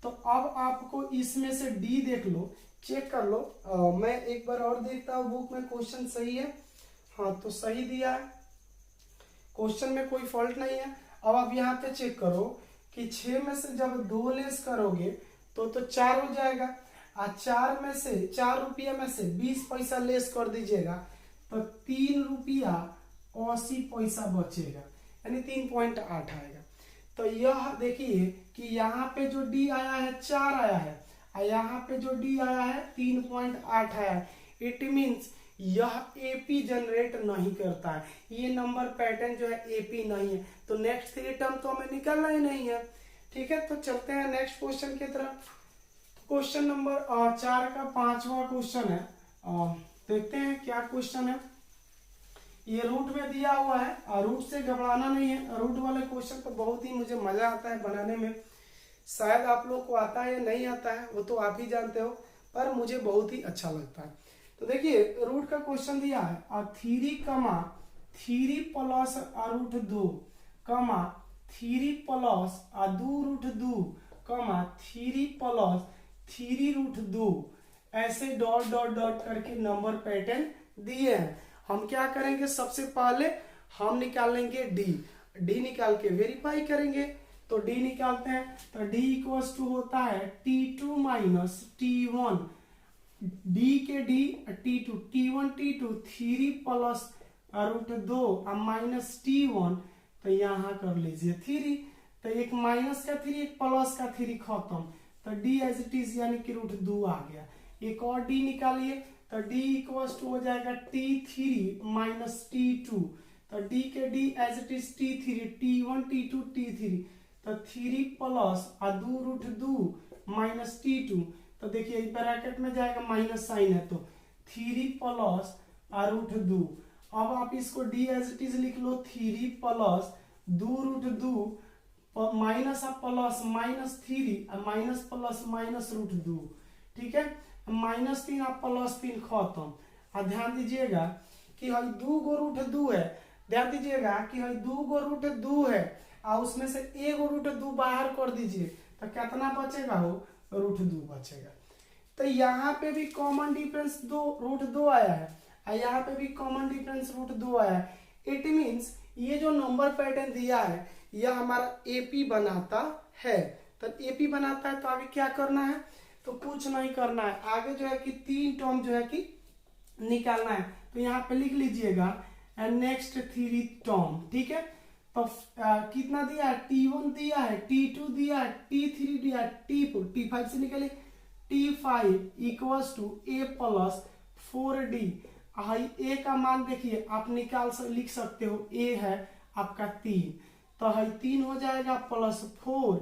तो अब आपको इसमें से d देख लो, चेक कर लो। मैं एक बार और देखता हूँ बुक में क्वेश्चन सही है, हाँ तो सही दिया है, क्वेश्चन में कोई फॉल्ट नहीं है। अब आप यहाँ पे चेक करो कि 6 में से जब 2 लेस करोगे तो 4 हो जाएगा, और 4 में से 4 रुपया में से 20 पैसा लेस कर दीजिएगा तो 3 रुपया 80 पैसा बचेगा, यानी 3.8 आएगा। तो यह देखिए कि यहाँ पे जो डी आया है 4 आया है और यहाँ पे जो डी आया है 3.8 आया है। इट मीन्स यह एपी जनरेट नहीं करता है, ये नंबर पैटर्न जो है एपी नहीं है। तो नेक्स्ट 3 टर्म तो हमें निकालना ही नहीं है। ठीक है, तो चलते हैं नेक्स्ट क्वेश्चन की तरफ। क्वेश्चन नंबर 4 का 5वां क्वेश्चन है, देखते हैं क्या क्वेश्चन है। ये रूट में दिया हुआ है और रूट से घबराना नहीं है। रूट वाले क्वेश्चन तो बहुत ही मुझे मजा आता है बनाने में, शायद आप लोग को आता है या नहीं आता है वो तो आप ही जानते हो, पर मुझे बहुत ही अच्छा लगता है। तो देखिए रूट का क्वेश्चन दिया है और 3 प्लस रूट 2 कमा 3 प्लस 2 रूट 2 कमा 3 प्लस 3 रूट 2 ऐसे डॉट डॉट डॉट करके नंबर पैटर्न दिए हैं। हम क्या करेंगे, सबसे पहले हम निकालेंगे डी निकाल के वेरीफाई करेंगे। तो डी निकालते हैं, तो डी इक्वल्स टू होता है T2 माइनस T1, डी के D T2 T1 T2 3 plus root 2 minus T1, तो यहाँ कर लीजिए 3। तो एक माइनस का 3 एक प्लस का 3 खत्म, तो डी एज इट इज यानी कि √2 आ गया। एक और डी निकालिए तो डी इक्वल्स टू हो जाएगा T3 माइनस T2, तो डी के D as it is T3 T1 T2 T3, तो 3 प्लस 2 माइनस T2, तो देखिए ब्रैकेट में जाएगा माइनस साइन है तो 3 प्लस √2। अब आप इसको डी एज इट इज लिख लो 3 plus 2 minus plus minus 3 minus plus minus √2, ठीक है। -3 आप +3 खत्म। और ध्यान दीजिएगा कि हई 2 गो √2 है, ध्यान दीजिएगा कि हई 2 गो √2 है और उसमें से 1 गो √2 बाहर कर दीजिए तो कितना बचेगा हो, √2 बचेगा। तो यहाँ पे भी कॉमन डिफरेंस √2 आया है और यहाँ पे भी कॉमन डिफरेंस √2 आया है। इट मीन्स ये जो नंबर पैटर्न दिया है यह हमारा एपी बनाता है। तो एपी बनाता है तो आगे क्या करना है, तो कुछ नहीं करना है, आगे जो है कि 3 टर्म जो है कि निकालना है। तो यहाँ पे लिख लीजिएगा नेक्स्ट 3 टर्म, ठीक है। तो कितना दिया है, T1 दिया है, T2 दिया है, T3 दिया है, T4, T5 से निकालिए T5 equals to A plus 4D। A का मान देखिए आप लिख सकते हो, ए है आपका 3, तो है 3 हो जाएगा प्लस 4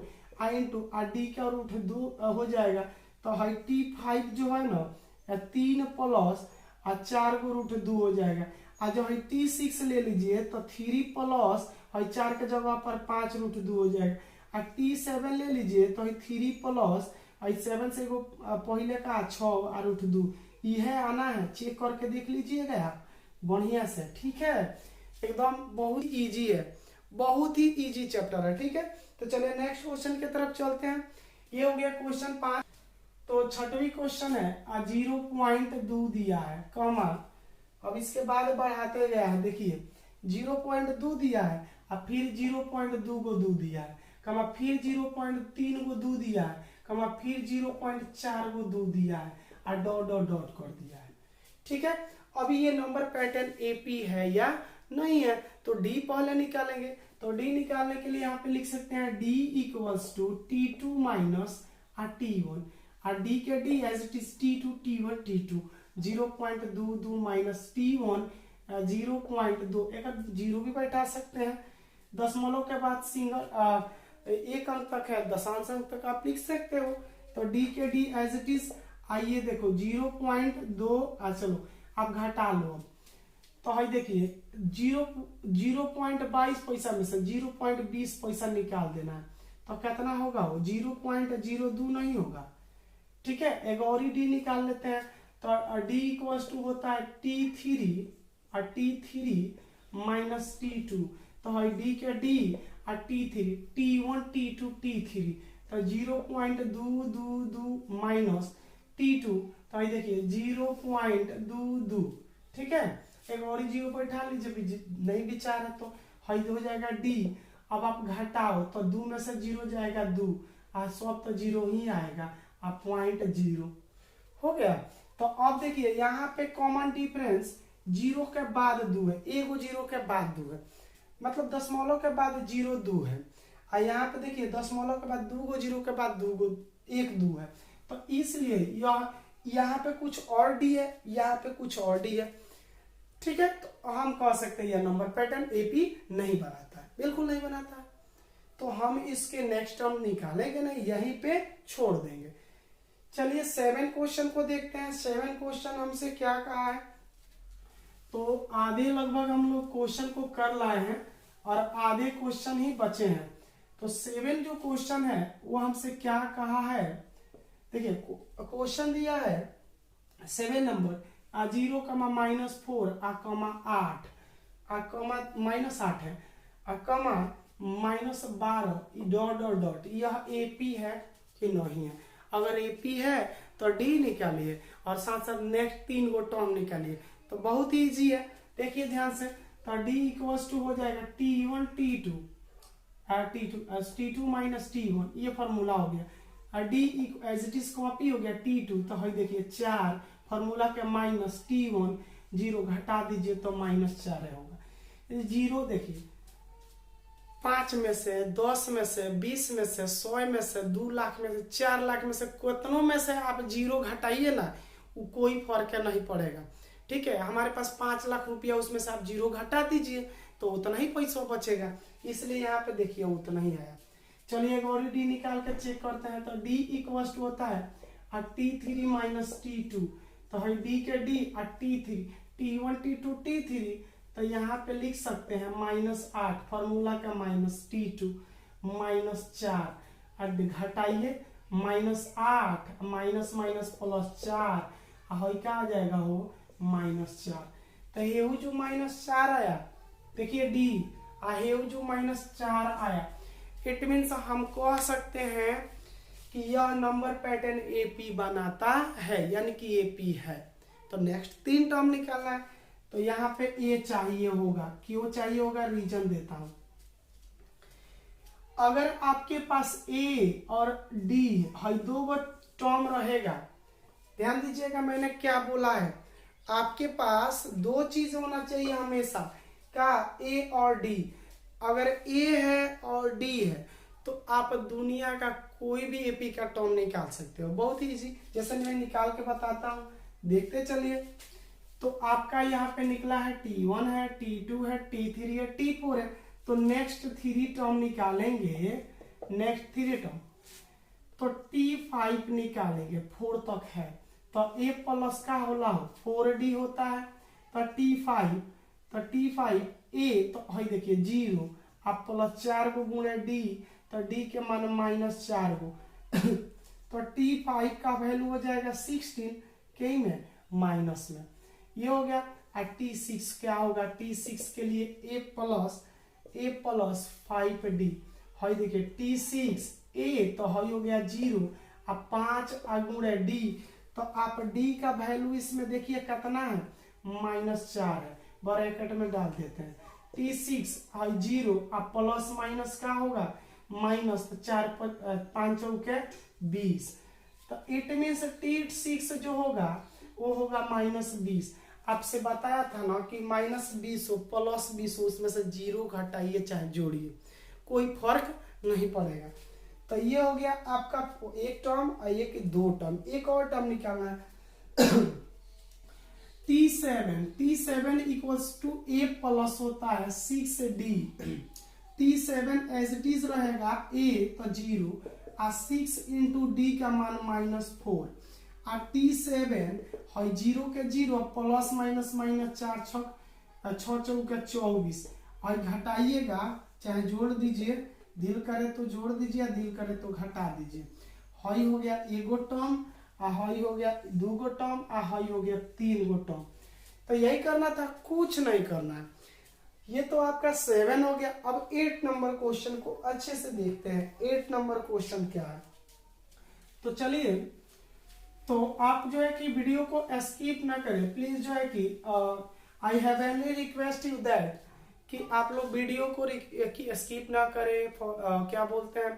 इंटू डी का √2 हो जाएगा, तो है T5 जो है ना 3 प्लस 4 को √2 हो जाएगा। और जो है T6 ले लीजिए तो 3 प्लस 4 के जगह पर 5 √2 हो जाएगा। और T7 ले लीजिए तो 3 प्लस 7 से को पहले का 6 √2, यह आना है, चेक करके देख लीजिएगा आप बढ़िया से, ठीक है। एकदम बहुत इजी है, बहुत ही इजी चैप्टर है, ठीक है। तो चलिए नेक्स्ट क्वेश्चन की तरफ चलते हैं। ये हो गया क्वेश्चन 5। तो छठवीं क्वेश्चन है 0.2 दिया है कॉमा, अब इसके बाद बढ़ाते गया है, देखिए 0.2 दिया है और फिर 0.2 को 2 दिया है कमा, फिर 0.3 को 2 दिया है कमा, फिर 0.4 को 2 दिया है और डॉट डॉट डॉट कर दिया है, ठीक है। अभी ये नंबर पैटर्न एपी है या नहीं है, तो डी पहले निकालेंगे। तो डी निकालने के लिए यहाँ पे लिख सकते हैं D equals to T2 minus T1, और डी के D as it is T2 T1 T2, 0.22 minus T1 0.2, एक 0 भी बैठा सकते हैं, दशमलव के बाद सिंगल एक अंक तक है, दशांश अंक तक आप लिख सकते हो। तो डी के डी एज इट इज, आइए देखो 0.2, चलो आप घटा लो, तो है देखिए 0.22 पैसा में से 0.20 पैसा निकाल देना है, तो कितना होगा वो 0.02 नहीं होगा, ठीक है। एक और ही डी निकाल लेते हैं, तो डी इक्वल्स टू होता है T3 माइनस T2, तो है डी के डी और T3 T1 T2 T3, तो 0.222 माइनस T2, तो ये देखिए 0.22, ठीक है। एक और ही 0 बैठा लीजिए, नहीं विचार है तो है हो जाएगा डी। अब आप घटाओ तो 2 में से 0 जाएगा 2 और सब तो 0 ही आएगा, आप 0.0 हो गया। तो अब देखिए यहाँ पे कॉमन डिफरेंस 0 के बाद 2 है, एगो 0 के बाद 2 है, मतलब दशमलव के बाद 0 2 है, और यहाँ पे देखिए दशमलव के बाद 2 गो 0 के बाद 2 गो 1 2 है, तो इसलिए यहाँ पे कुछ और डी है, यहाँ पे कुछ और डी है, ठीक है। तो हम कह सकते हैं यह नंबर पैटर्न एपी नहीं बनाता है, बिल्कुल नहीं बनाता है, तो हम इसके नेक्स्ट टर्म निकालेंगे नहीं, यहीं पे छोड़ देंगे। चलिए 7 क्वेश्चन को देखते हैं। 7 क्वेश्चन हमसे क्या कहा है, तो आधे लगभग हम लोग क्वेश्चन को कर लाए हैं और आधे क्वेश्चन ही बचे हैं। तो 7 जो क्वेश्चन है वो हमसे क्या कहा है, देखिए क्वेश्चन दिया है 7 नंबर 0, -4 8 -8 है -12 डॉट डॉट डॉट, यह एपी है कि नहीं है। अगर एपी है तो डी निकालिए और साथ साथ नेक्स्ट 3 गो टर्म निकालिए, तो बहुत ही इजी है। देखिए ध्यान से, तो डी इक्वल्स टू हो जाएगा T1 T2 माइनस T1, ये फॉर्मूला हो गया। D as it is copy हो गया T2, तो है देखिए 4 फॉर्मूला के माइनस T1 0 घटा दीजिए तो -4 होगा, 0 देखिए 5 में से, 10 में से, 20 में से, 100 में से, 2 लाख में से, 4 लाख में से, कितनों में से आप जीरो घटाइए ना, वो कोई फर्क नहीं पड़ेगा। ठीक है, हमारे पास 5 लाख रुपया, उसमें से आप जीरो घटा दीजिए तो उतना ही पैसा बचेगा, इसलिए यहाँ पे देखिए उतना ही आया। चलिए एक और डी निकाल के चेक करते हैं। तो डी इक्वल टू होता है T3 माइनस T2, तो है डी के डी और T3, T1 T2 T3, तो यहाँ पे लिख सकते हैं -8, फॉर्मूला का -T2 -4, और घटाइए -8 माइनस माइनस +4, और क्या आ जाएगा हो -4। तो ये जो -4 आया, देखिए डी आहे जो -4 आया, इट मीन्स हम कह सकते हैं कि यह नंबर पैटर्न एपी बनाता है, यानी कि एपी है। तो नेक्स्ट 3 टर्म निकालना है, तो यहाँ पे ए चाहिए होगा, क्यों चाहिए होगा, रीजन देता हूं। अगर आपके पास ए और डी है, 2 टर्म रहेगा, ध्यान दीजिएगा मैंने क्या बोला है, आपके पास 2 चीज होना चाहिए हमेशा का, ए और डी। अगर ए है और डी है तो आप दुनिया का कोई भी एपी का टर्म निकाल सकते हो, बहुत ही इजी। जैसे मैं निकाल के बताता हूं, देखते चलिए। तो आपका यहाँ पे निकला है T1 है, T2 है, T3 है, T4 है। तो नेक्स्ट 3 टर्म निकालेंगे, नेक्स्ट 3 टर्म, तो T5 निकालेंगे, 4 तक है, तो A प्लस का होला 4D होता है, तो T5 A, तो है देखिए 0, आप +4 को गुणे D, तो D के मान -4 को तो T5 का वैल्यू हो जाएगा 16, कई में माइनस में, ये हो गया। और T6 क्या होगा, T6 के लिए A प्लस 5D, है देखिए T6 A, तो है हो गया 0, अब 5 गुणे D, तो आप D का वैल्यू इसमें देखिए कितना है, -4 है, ब्रैकेट में डाल देते हैं। T6 है 0, अब प्लस माइनस का होगा माइनस, तो 4 5 चौके 20, तो इट मीन्स T6 जो होगा वो होगा -20। आपसे बताया था ना कि -20 हो +20 हो, उसमें से 0 घटाइए चाहे जोड़िए, कोई फर्क नहीं पड़ेगा। तो ये हो गया आपका एक टर्म और एक 2 टर्म। एक और टर्म निकालना है T7 equals to A plus होता है 6D। T7 as it is रहेगा, A तो 0 और 6 इंटू D का मान -4, और T7 है 0 के 0 प्लस माइनस 4 6 चौके 24, और घटाइएगा चाहे जोड़ दीजिए, दिल करे तो जोड़ दीजिए, दिल करे तो घटा दीजिए। हई हो गया एगो टर्म, हई हो गया 2 टर्म, हई हो गया 3 टर्म। तो यही करना था, कुछ नहीं करना है। ये तो आपका 7 हो गया। अब 8 नंबर क्वेश्चन को अच्छे से देखते हैं। 8 नंबर क्वेश्चन क्या है, तो चलिए, तो आप जो है कि वीडियो को स्किप ना करें प्लीज। जो है कि I have any request you that कि आप लोग वीडियो को स्किप ना करें, क्या बोलते हैं,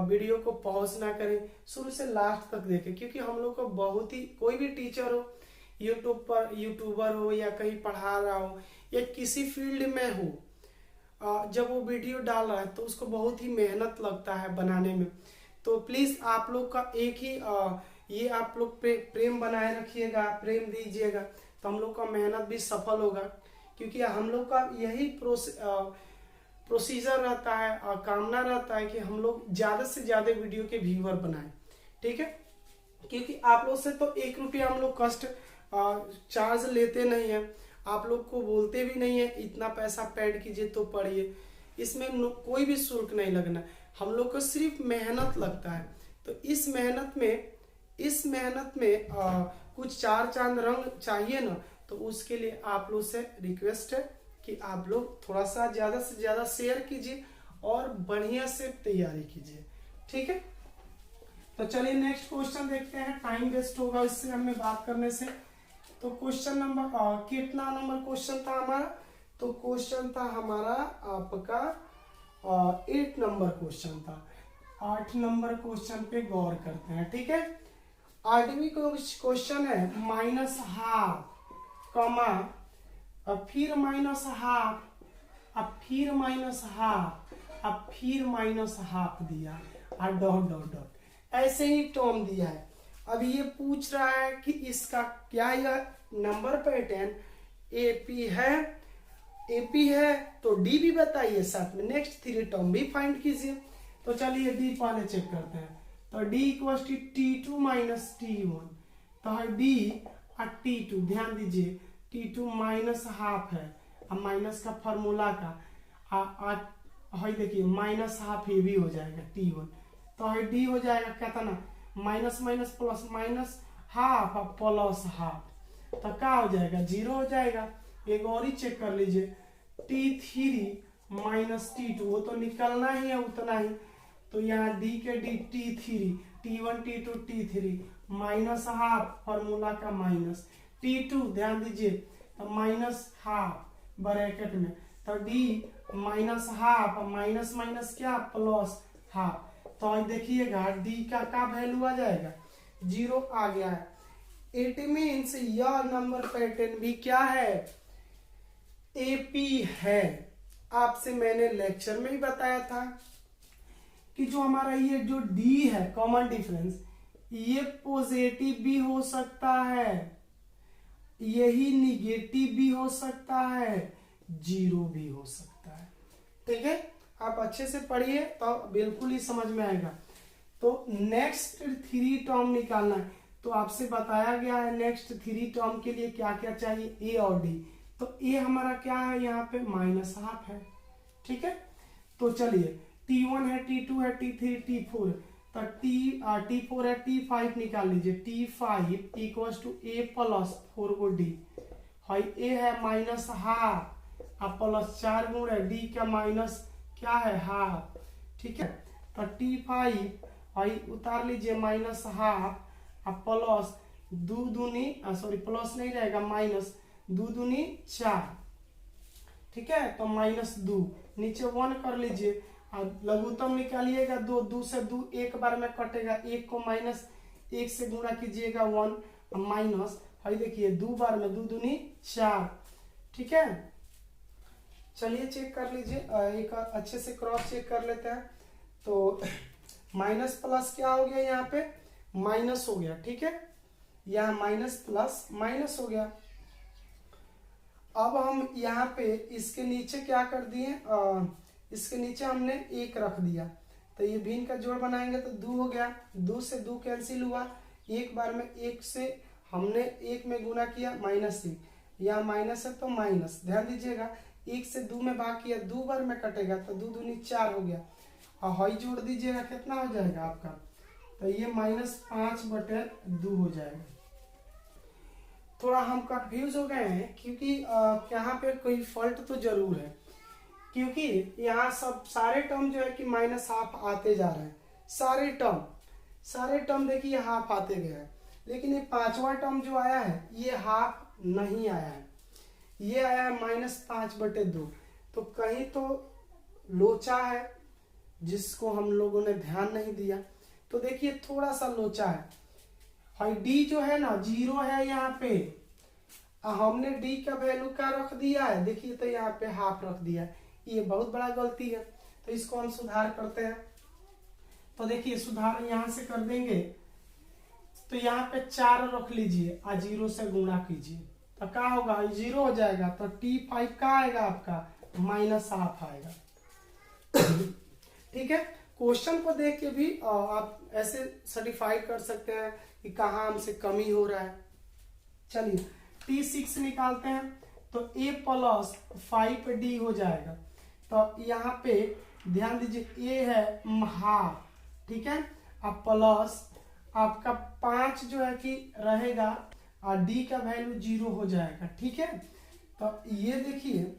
वीडियो को पॉज ना करें, शुरू से लास्ट तक देखें, क्योंकि हम लोग को बहुत ही, कोई भी टीचर हो, यूट्यूबर हो या कहीं पढ़ा रहा हो या किसी फील्ड में हो, जब वो वीडियो डाल रहा है तो उसको बहुत ही मेहनत लगता है बनाने में। तो प्लीज आप लोग का एक ही ये आप लोग प्रेम बनाए रखिएगा, प्रेम दीजिएगा, तो हम लोग का मेहनत भी सफल होगा, क्योंकि हम लोग का यही प्रोसीजर रहता है और कामना रहता है कि हम लोग ज्यादा से ज्यादा वीडियो के व्यूअर बनाएं। ठीक है, क्योंकि आप लोग से तो 1 रुपया हम लोग कष्ट चार्ज लेते नहीं है, आप लोग को बोलते भी नहीं है इतना पैसा पेड कीजिए तो पढ़िए, इसमें कोई भी शुल्क नहीं लगना, हम लोग को सिर्फ मेहनत लगता है। तो इस मेहनत में कुछ 4 चांद रंग चाहिए ना, तो उसके लिए आप लोग से रिक्वेस्ट है कि आप लोग थोड़ा सा ज्यादा से ज्यादा शेयर कीजिए और बढ़िया से तैयारी कीजिए। ठीक है, तो चलिए नेक्स्ट क्वेश्चन देखते हैं, टाइम वेस्ट होगा इससे हमें बात करने से। तो क्वेश्चन नंबर कितना नंबर क्वेश्चन था हमारा, तो क्वेश्चन था हमारा आपका 8 नंबर क्वेश्चन था। 8 नंबर क्वेश्चन पे गौर करते हैं। ठीक है, 8वीं क्वेश्चन है -12 कमा, फिर -12, अब फिर -12, अब फिर माइनस हाफ दिया और डॉट डॉट डॉट ऐसे ही टर्म दिया है। अब ये पूछ रहा है कि इसका क्या यह नंबर पैटर्न एपी है तो डी भी बताइए, साथ में नेक्स्ट 3 टर्म भी फाइंड कीजिए। तो चलिए डी पहले चेक करते हैं। तो D equal to T2 minus T1, तो है डी और T2, ध्यान दीजिए T2 माइनस हाफ है, अब माइनस का फॉर्मूला का है देखिए माइनस हाफ ये भी हो जाएगा T1, तो है डी हो जाएगा कितना, minus minus plus minus half और प्लस हाफ, तो क्या हो जाएगा 0 हो जाएगा। एक और ही चेक कर लीजिए T3 माइनस T2, वो तो निकलना ही है उतना ही, तो यहाँ डी के D T3 T1 T2 T3 minus half formula का माइनस T2, ध्यान दीजिए तो माइनस हाफ ब्रैकेट में, तो D minus half minus minus क्या प्लस हाफ, तो देखिएगा डी का वैल्यू आ जाएगा 0 आ गया है। इट मीन्स यह नंबर पैटर्न भी क्या है, एपी है। आपसे मैंने लेक्चर में ही बताया था कि जो हमारा ये जो डी है कॉमन डिफरेंस, ये पॉजिटिव भी हो सकता है, यही निगेटिव भी हो सकता है, 0 भी हो सकता है। ठीक है, आप अच्छे से पढ़िए तो बिल्कुल ही समझ में आएगा। तो नेक्स्ट 3 टर्म निकालना है, तो आपसे बताया गया है नेक्स्ट 3 टर्म के लिए क्या क्या चाहिए, ए और डी। तो ए हमारा क्या है यहाँ पे माइनस हाफ है। ठीक है, तो चलिए T1 है, T2 है, T3 T4, तो T4 है, T5 निकाल लीजिए, T5 equals to A plus 4 को डी है, ए है माइनस हाफ और प्लस 4 गुण है डी का माइनस क्या है हाफ। ठीक है, तो T5 उतार लीजिए माइनस हाफ और प्लस दो दूनी प्लस नहीं रहेगा माइनस दो दूनी 4। ठीक है, तो माइनस 2 नीचे 1 कर लीजिए और लघुत्तम निकालिएगा 2 से 2 एक बार में कटेगा, 1 को माइनस 1 से गुणा कीजिएगा 1 माइनस है देखिए 2 बार में 2 दूनी 4। ठीक है, चलिए चेक कर लीजिए, एक अच्छे से क्रॉस चेक कर लेते हैं। तो माइनस प्लस क्या हो गया, यहाँ पे माइनस हो गया। ठीक है, यहाँ माइनस प्लस माइनस हो गया। अब हम यहाँ पे इसके नीचे क्या कर दिए, इसके नीचे हमने 1 रख दिया, तो ये भिन्न का जोड़ बनाएंगे तो 2 हो गया, 2 से 2 कैंसिल हुआ, एक बार में 1 से हमने 1 में गुना किया माइनस 1, यहाँ माइनस है तो माइनस, ध्यान दीजिएगा 1 से 2 में भाग किया 2 बार में कटेगा, तो 2 दूनी 4 हो गया, और हई जोड़ दीजिएगा कितना हो जाएगा आपका, तो ये -5/2 हो जाएगा। थोड़ा हम कंफ्यूज हो गए हैं क्योंकि यहाँ पे कोई फॉल्ट तो जरूर है, क्योंकि यहाँ सब सारे टर्म जो है कि माइनस हाफ आते जा रहे हैं, सारे टर्म देखिए हाफ आते गए हैं, लेकिन ये 5वां टर्म जो आया है ये हाफ नहीं आया है, ये आया है -5/2, तो कहीं तो लोचा है जिसको हम लोगों ने ध्यान नहीं दिया। तो देखिए थोड़ा सा लोचा है, डी जो है ना 0 है यहाँ पे, हमने डी का वैल्यू क्या रख दिया है, देखिए तो यहाँ पे हाफ रख दिया है, ये बहुत बड़ा गलती है, तो इसको हम सुधार करते हैं। तो देखिए सुधार यहाँ से कर देंगे, तो यहाँ पे 4 रख लीजिए और 0 से गुणा कीजिए, तो क्या होगा 0 हो जाएगा, तो T5 का आएगा आपका -हाफ आएगा। ठीक है, क्वेश्चन को देख के भी आप ऐसे सर्टिफाई कर सकते हैं कि कहाँ हमसे कमी हो रहा है। चलिए T6 निकालते हैं, तो A प्लस 5D हो जाएगा, तो यहाँ पे ध्यान दीजिए A है हाफ, ठीक है, अब प्लस आपका 5 जो है कि रहेगा और D का वैल्यू 0 हो जाएगा। ठीक है, तो ये देखिए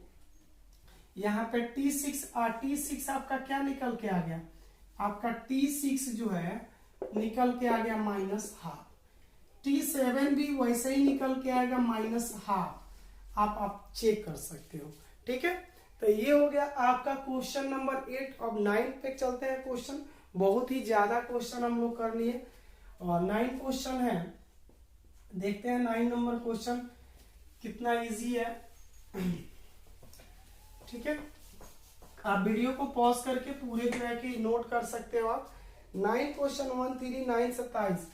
यहाँ पे T6 आपका क्या निकल के आ गया, आपका T6 जो है निकल के आ गया -हाफ, T7 भी वैसे ही निकल के आएगा -हाफ, आप चेक कर सकते हो। ठीक है, तो ये हो गया आपका क्वेश्चन नंबर 8। अब 9 पे चलते हैं। क्वेश्चन बहुत ही ज्यादा क्वेश्चन हम लोग कर लिए और 9 क्वेश्चन है, देखते हैं 9 नंबर क्वेश्चन कितना इजी है। ठीक है, आप वीडियो को पॉज करके पूरे जो है कि नोट कर सकते हो आप। 9 क्वेश्चन 1 3 9 27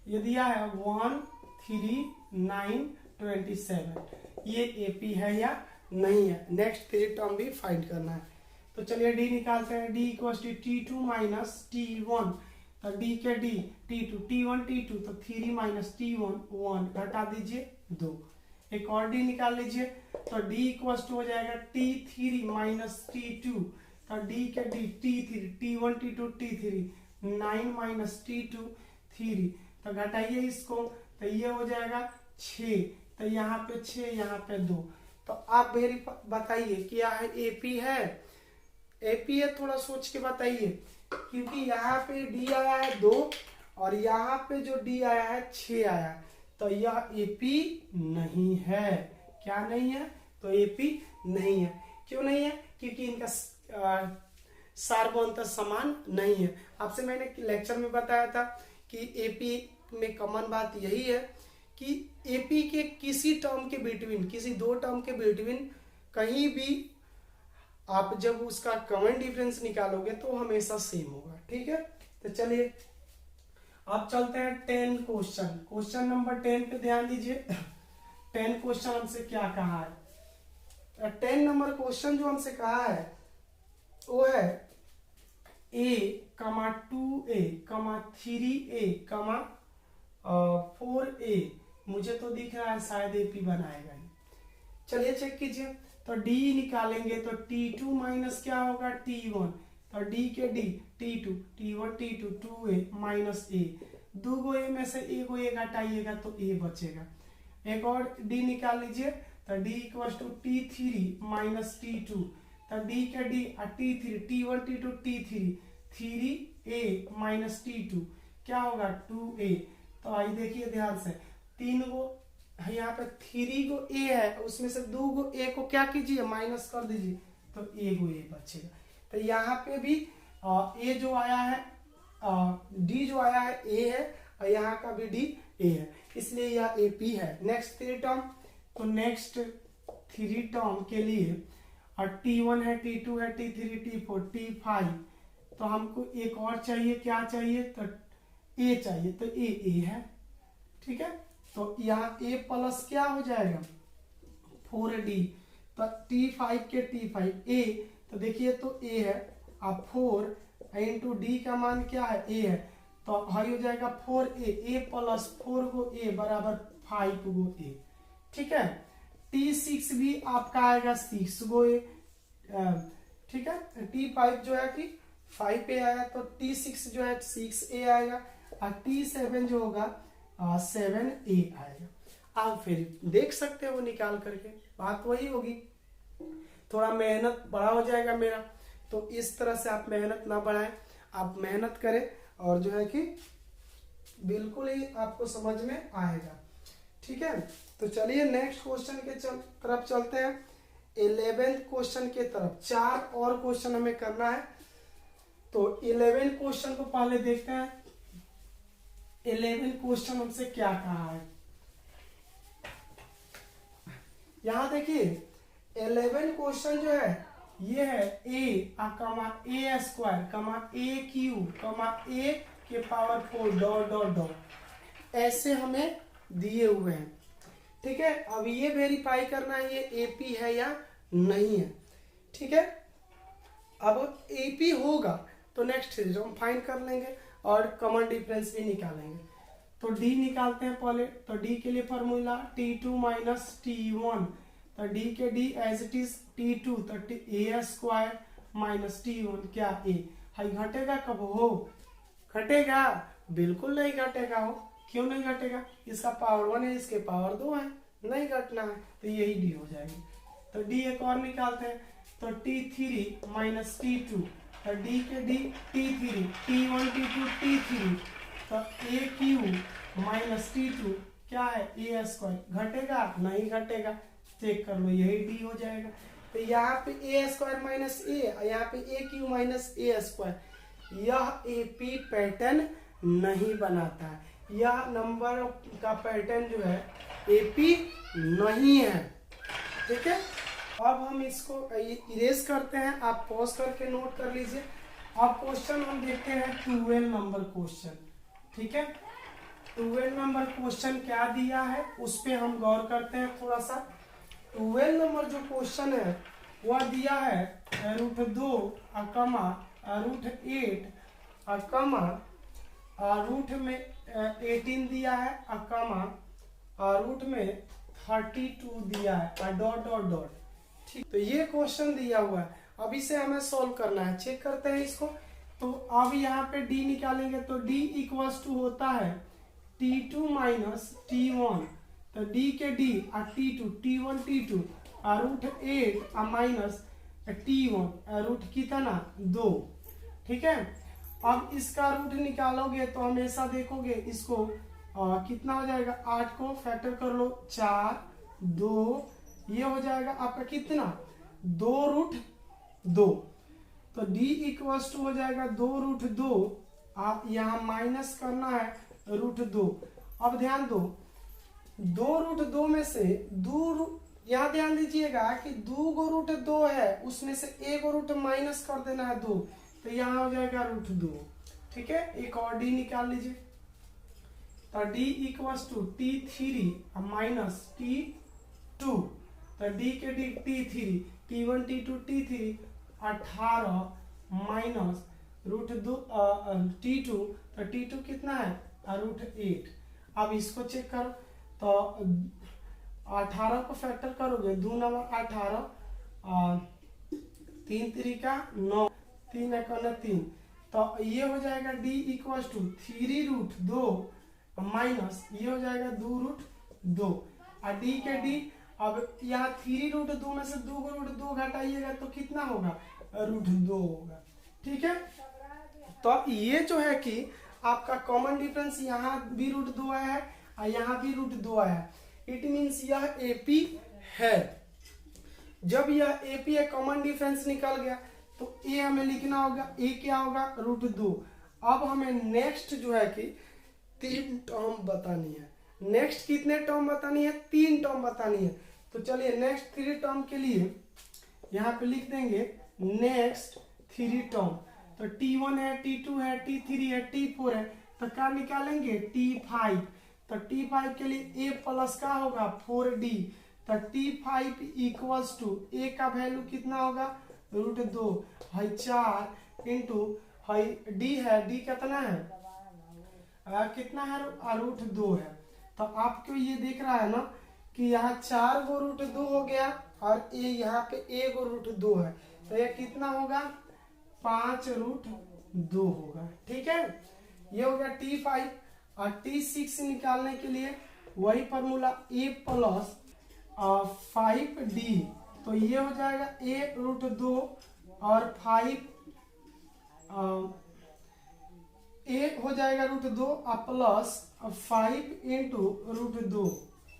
ये दिया है 1 3 9 27 ये एपी है या नहीं है। नेक्स्ट 3 टर्म भी फाइंड करना है। तो चलिए डी निकालते हैं। D equals to T2 minus T1 तो डी के डी T2 T1 T2 तो 3 माइनस T1 1 घटा दीजिए 2। एक और डी निकाल लीजिए तो डी इक्वल्स टू हो जाएगा T3 माइनस T2 तो डी के D T3 T1 T2 T3 9 minus T2 3 तो घटाइए इसको तो ये हो जाएगा 6 तो यहाँ पे 6 यहाँ पे 2। तो आप मेरी बताइए क्या है एपी है। एपी है थोड़ा सोच के बताइए क्योंकि यहाँ पे डी आया है 2 और यहाँ पे जो डी आया है 6 आया तो यह एपी नहीं है। क्या नहीं है तो एपी नहीं है। क्यों नहीं है क्योंकि इनका सार्वभौमत्व समान नहीं है। आपसे मैंने लेक्चर में बताया था कि एपी में कॉमन बात यही है कि एपी के किसी टर्म के बिटवीन किसी दो टर्म के बिटवीन कहीं भी आप जब उसका कॉमन डिफरेंस निकालोगे तो हमेशा सेम होगा। ठीक है तो चलिए आप चलते हैं 10 क्वेश्चन। क्वेश्चन नंबर 10 पे ध्यान दीजिए। 10 क्वेश्चन हमसे क्या कहा है। 10 नंबर क्वेश्चन जो हमसे कहा है वो है a, 2a, 3a, 4a। मुझे तो दिख रहा है शायद एपी बनाएगा ही। चलिए चेक कीजिए तो d निकालेंगे तो T2 माइनस क्या होगा T1 तो d के d T2 T1 T2 2a minus a। दो गो a में से एक a घटाइएगा तो a बचेगा। एक और d निकाल लीजिए तो d equals to T3 minus T2 तो d के d T3 T1 T2 T3 3a minus T2 क्या होगा 2a। तो आइए देखिए ध्यान से 3 गो यहाँ पे 3 गो a है उसमें से 2 गो a को क्या कीजिए माइनस कर दीजिए तो 1 गो a बचेगा। तो यहाँ पे भी a जो आया है d जो आया है a है और यहाँ का भी d a है इसलिए यह AP है। नेक्स्ट 3 टर्म तो नेक्स्ट 3 टर्म के लिए और T1 है T2 है T3 T4 T5 तो हमको एक और चाहिए। क्या चाहिए तो a चाहिए तो a है। ठीक है तो यहाँ a प्लस क्या हो जाएगा 4d तो T5 के T5 a तो देखिए तो a है अब 4 इंटू डी का मान क्या है a है तो भाई हो जाएगा 4a प्लस 4 गो a बराबर 5 गो a। ठीक है T6 भी आपका आएगा 6 गो a। ठीक है T5 जो है कि 5 पे आया तो T6 जो है 6a आएगा और T7 जो होगा 7a आएगा। आप फिर देख सकते हो निकाल करके बात वही होगी। थोड़ा मेहनत बड़ा हो जाएगा मेरा तो इस तरह से आप मेहनत ना बढ़ाएं आप मेहनत करें और जो है कि बिल्कुल ही आपको समझ में आएगा। ठीक है तो चलिए नेक्स्ट क्वेश्चन के तरफ चलते हैं। 11th क्वेश्चन के तरफ 4 और क्वेश्चन हमें करना है। तो 11 क्वेश्चन को पहले देखते हैं। 11 क्वेश्चन हमसे क्या कहा है। यहां देखिए 11 क्वेश्चन जो है ये है a square a cube a के पावर 4 डॉट डॉट डॉट ऐसे हमें दिए हुए हैं। ठीक है अब ये वेरीफाई करना है ये एपी है या नहीं है। ठीक है अब एपी होगा तो नेक्स्ट हम फाइंड कर लेंगे और कॉमन डिफरेंस भी निकालेंगे। तो d निकालते हैं पहले तो d के लिए फॉर्मूला T2 माइनस T1 तो d के d as it is T2 तो a स्क्वायर माइनस T1 क्या a हाई घटेगा कब हो घटेगा बिल्कुल नहीं घटेगा हो। क्यों नहीं घटेगा इसका पावर 1 है इसके पावर 2 है नहीं घटना है तो यही d हो जाएगी। तो d एक और निकालते हैं तो T3 माइनस T2 तो d के d T3 T1 T2 T3 तो a क्यूब माइनस T2 क्या है a स्क्वायर घटेगा नहीं घटेगा चेक कर लो यही d हो जाएगा। तो यहाँ पे a स्क्वायर माइनस a और यहाँ पे a cube minus a square यह AP पैटर्न नहीं बनाता है। यह नंबर का पैटर्न जो है AP नहीं है। ठीक है अब हम इसको इरेज करते हैं, आप पॉज करके नोट कर लीजिए। अब क्वेश्चन हम देखते हैं 12 नंबर क्वेश्चन। ठीक है, 12 नंबर क्वेश्चन क्या दिया है उस पे हम गौर करते हैं थोड़ा सा। 12 नंबर जो क्वेश्चन है वह दिया है √2 √8 रूट में 18 दिया है रूट में 32 दिया है डॉट डॉट डॉट। ठीक, तो ये क्वेश्चन दिया हुआ है, अब इसे हमें सॉल्व करना है। चेक करते हैं इसको। तो अब यहाँ पे d निकालेंगे तो d इक्वल्स टू होता है t2 माइनस t1, तो d के d और t1 t2 √8 minus t1 root कितना 2। ठीक है, अब इसका रूट निकालोगे तो हमेशा देखोगे इसको कितना हो जाएगा, 8 को फैक्टर कर लो 4 2, ये हो जाएगा आपका कितना 2√2। तो d इक्वल्स टू हो जाएगा 2√2, आप यहाँ माइनस करना है √2। अब ध्यान दो 2√2 में से यहाँ ध्यान दीजिएगा कि 2√2 है, उसमें से एक रूट माइनस कर देना है 2, तो यहाँ हो जाएगा √2। ठीक है, एक और d निकाल लीजिए। तो d equals to t3 minus t2, तो d के d t3 t1 t2 t3 18 minus √2 t2, तो t2 कितना है √8। अब इसको चेक करो तो 18 को फैक्टर करोगे 2 नंबर 18 3 3 9 3 3, तो ये हो जाएगा d इक्वल्स टू 3√2 माइनस ये हो जाएगा 2√2 और d के d। अब यहाँ 3√2 में से 2√2 घटाइएगा तो कितना होगा √2 होगा। ठीक है, तो ये जो है कि आपका कॉमन डिफरेंस यहाँ भी √2 आया है और यहाँ भी √2 आया है। इट मीन्स यह AP है। जब यह AP है, कॉमन डिफरेंस निकल गया, तो A हमें लिखना होगा, A क्या होगा √2। अब हमें नेक्स्ट जो है कि 3 टर्म बतानी है। नेक्स्ट कितने टर्म बतानी है, 3 टर्म बतानी है। तो चलिए नेक्स्ट 3 टर्म के लिए यहाँ पे लिख देंगे नेक्स्ट 3 टर्म। तो t1 है, t2 है, t3 है, t4 है, तो क्या निकालेंगे t5। तो t5 के लिए a प्लस का होगा 4d, तो t5 इक्वल्स टू a का वैल्यू कितना होगा √2 है 4 इंटू है d है, d कितना है कितना है √2 है। तो आपको ये दिख रहा है ना कि यहाँ 4 गो √2 हो गया और ये यहाँ पे 1 गो √2 है, तो ये कितना होगा 5√2 होगा। ठीक है, ये हो गया t5। और t6 निकालने के लिए वही फॉर्मूला a प्लस 5d, तो ये हो जाएगा a√2 और 5 a हो जाएगा √2 और प्लस 5 इंटू √2।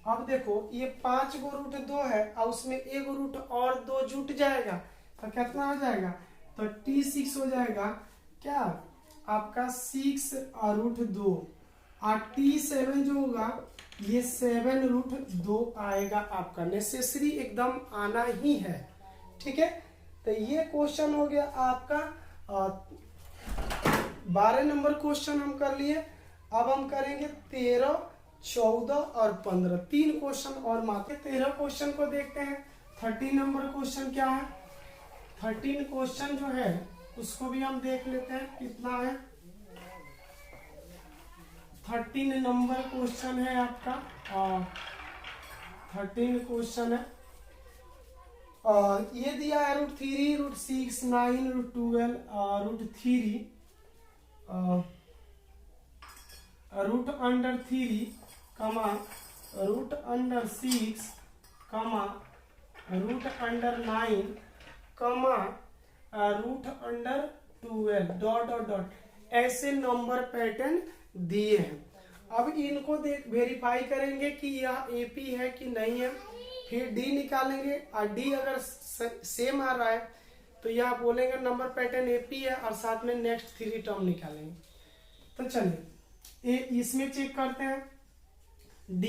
अब देखो ये 5 गो √2 है और उसमें एक रूट और 2 जुट जाएगा, तो कितना हो जाएगा, तो t6 हो जाएगा क्या आपका 6√2 और t7 जो होगा ये 7√2 आएगा आपका, नेसेसरी एकदम आना ही है। ठीक है, तो ये क्वेश्चन हो गया आपका 12 नंबर क्वेश्चन हम कर लिए। अब हम करेंगे 13, 14 और 15, 3 क्वेश्चन और मात्र। 13 क्वेश्चन को देखते हैं। 13 नंबर क्वेश्चन क्या है, 13 क्वेश्चन जो है उसको भी हम देख लेते हैं कितना है। 13 नंबर क्वेश्चन है आपका 13 क्वेश्चन है ये दिया है √3 √6 9 √12 √3 √3 कमा √6 कमा √9 कमा √12 डॉट डॉट डॉट, ऐसे नंबर पैटर्न दिए हैं। अब इनको देख वेरीफाई करेंगे कि यह AP है कि नहीं है, फिर D निकालेंगे और D अगर सेम आ रहा है तो यह बोलेंगे नंबर पैटर्न AP है और साथ में नेक्स्ट 3 टर्म निकालेंगे। तो चलिए इसमें चेक करते हैं D,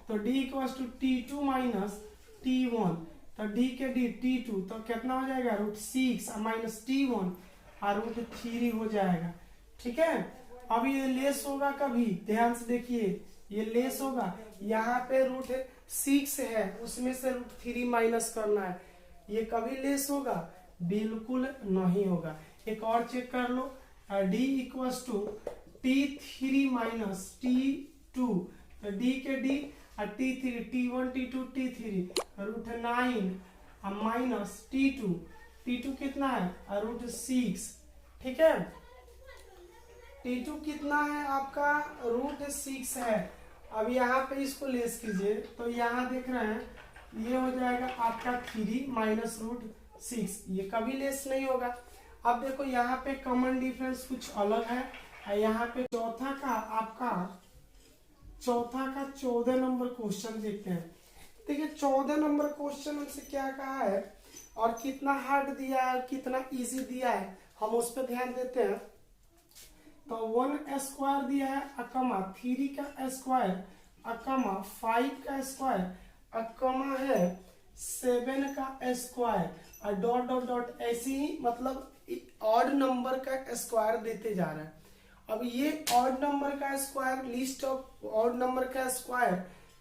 तो D equals to T2 minus T1, तो डी के डी T2 तो कितना हो जाएगा √6 माइनस T1 और √3 हो जाएगा। ठीक है, अब ये लेस होगा कभी, ध्यान से देखिए, ये लेस होगा, यहाँ पे √6 है उसमें से √3 माइनस करना है, ये कभी लेस होगा, बिल्कुल नहीं होगा। एक और चेक कर लो, D equals to T3 minus T2, तो D के D और T3 T1 T2 T3 √9 minus T2 कितना है √6। ठीक है, T2 कितना है आपका √6 है। अब यहाँ पे इसको लेस कीजिए तो यहाँ देख रहे हैं ये हो जाएगा आपका 3 माइनस √6, ये कभी लेस नहीं होगा। अब देखो यहाँ पे कॉमन डिफरेंस कुछ अलग है, यहाँ पे चौथा का 14 नंबर क्वेश्चन देखते हैं। देखिए 14 नंबर क्वेश्चन हमसे क्या कहा है और कितना हार्ड दिया है, कितना इजी दिया है, हम उस पर ध्यान देते हैं। तो 1 स्क्वायर दिया है, अकमा 3 का स्क्वायर, अकमा 5 का स्क्वायर, अकमा है 7 का स्क्वायर और डॉट डॉट डॉट, ऐसे ही मतलब ऑड नंबर का स्क्वायर देते जा रहा है। अब ये ऑड नंबर का square, list of odd number का स्क्वायर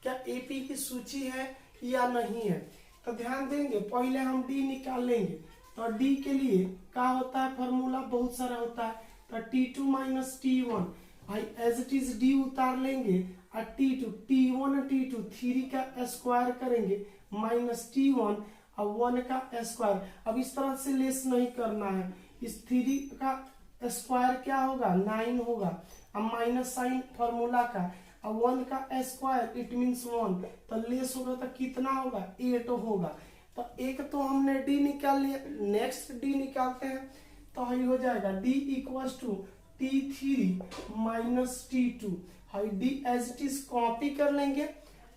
क्या एपी की सूची है या नहीं है, तो ध्यान देंगे। पहले हम डी निकाल लेंगे, तो डी के लिए क्या होता है, फॉर्मूला बहुत सारा होता है, तो T2 माइनस T1 भाई एज इट इज डी उतार लेंगे और T1 T2 3 का स्क्वायर करेंगे माइनस T1 और 1 का स्क्वायर। अब इस तरह से लेस नहीं करना है, इस 3 का स्क्वायर क्या होगा 9 होगा, अब माइनस साइन फॉर्मूला का, अब 1 का स्क्वायर इट मीन्स 1, तो लेस होगा तो कितना होगा 8 होगा। तो एक तो हमने डी निकाल लिया, नेक्स्ट डी निकालते हैं, तो ये हो जाएगा D equals to T3 minus T2, हाई D as it is copy कर लेंगे,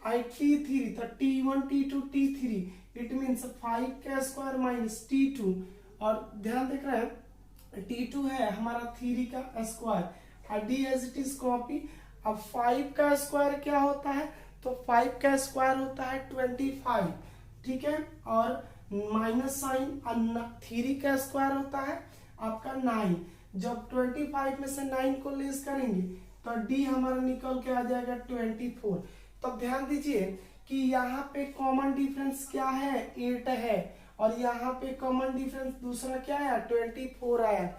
आई T3 तो T1 T2 T3 it means 5 का स्क्वायर माइनस T2, और ध्यान देख रहे हैं T2 है हमारा 3 का स्क्वायर और D as it is copy. अब 5 का स्क्वायर क्या होता है, तो 5 का स्क्वायर होता है 25, ठीक है, और माइनस साइन, 3 का स्क्वायर होता है आपका 9। जब 25 में से 9 को लेस करेंगे तो D हमारा निकल के आ जाएगा 24। तब ध्यान दीजिए कि यहाँ पे कॉमन डिफरेंस क्या है 8 है, और यहाँ पे कॉमन डिफरेंस दूसरा क्या है 24 आया।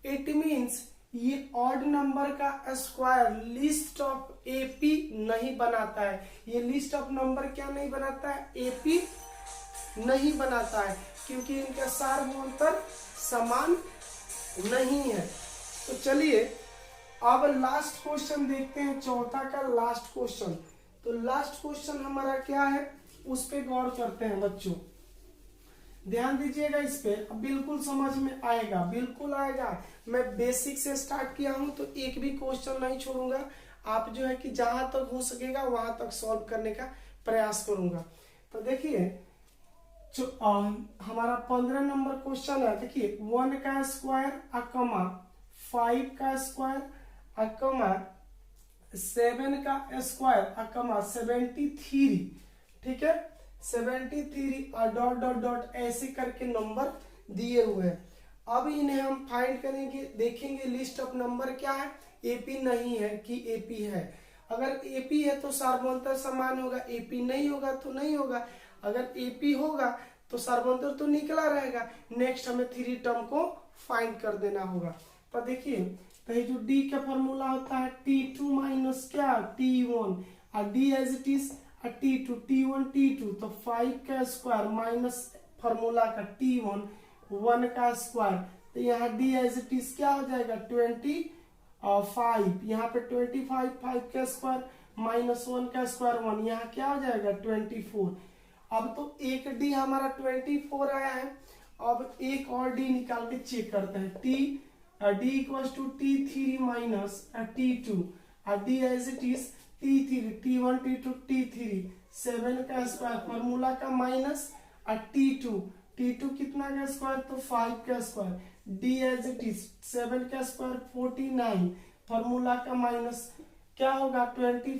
इट मीन्स ये ऑड नंबर का स्क्वायर लिस्ट ऑफ एपी नहीं बनाता है, ये लिस्ट ऑफ नंबर क्या नहीं बनाता है, एपी नहीं बनाता है, क्योंकि इनका सार्वभौमत्व समान नहीं है। तो चलिए अब लास्ट क्वेश्चन देखते हैं, चौथा का लास्ट क्वेश्चन। तो लास्ट क्वेश्चन हमारा क्या है उस पे गौर करते हैं बच्चों, ध्यान दीजिएगा इस पे, अब बिल्कुल समझ में आएगा, बिल्कुल आएगा। मैं बेसिक से स्टार्ट किया हूं तो एक भी क्वेश्चन नहीं छोड़ूंगा, आप जो है कि जहां तक हो सकेगा वहां तक सॉल्व करने का प्रयास करूंगा। तो देखिए हमारा 15 नंबर क्वेश्चन है, देखिए 1 का स्क्वायर अकमा 5 का स्क्वायर अकमा 7 का स्क्वायर अकमा 73, ठीक है 73 और डॉट डॉट डॉट ऐसे करके नंबर दिए हुए हैं। अब इन्हें हम फाइंड करेंगे, देखेंगे लिस्ट ऑफ नंबर क्या है, एपी नहीं है कि एपी है। अगर एपी है तो सार्वभौमत्व समान होगा, एपी नहीं होगा तो नहीं होगा। अगर एपी होगा तो सार्वभौमत्व तो निकला रहेगा। नेक्स्ट हमें 3 टर्म को फाइंड कर देना होगा। तो देखिए तो ये जो डी का फॉर्मूला होता है T2 माइनस क्या T1 और D as it is T1 T2, तो 5 का स्क्वायर माइनस फॉर्मूला का T1 1 का स्क्वायर, तो यहाँ डी एज इट इज क्या हो जाएगा 25, यहाँ पे 25 5 का स्क्वायर माइनस 1 का स्क्वायर 1, यहाँ क्या हो जाएगा 24। अब तो एक डी हमारा 24 आया है, अब एक और डी निकाल के चेक करते हैं। D equals to T3 minus T2 और D as it is T3 T1 T2 T3 7 का स्क्वायर फॉर्मूला का माइनस और T2 कितना का स्क्वायर, तो 5 का square, D as it is 7 का स्क्वायर 49 फॉर्मूला का माइनस क्या होगा 25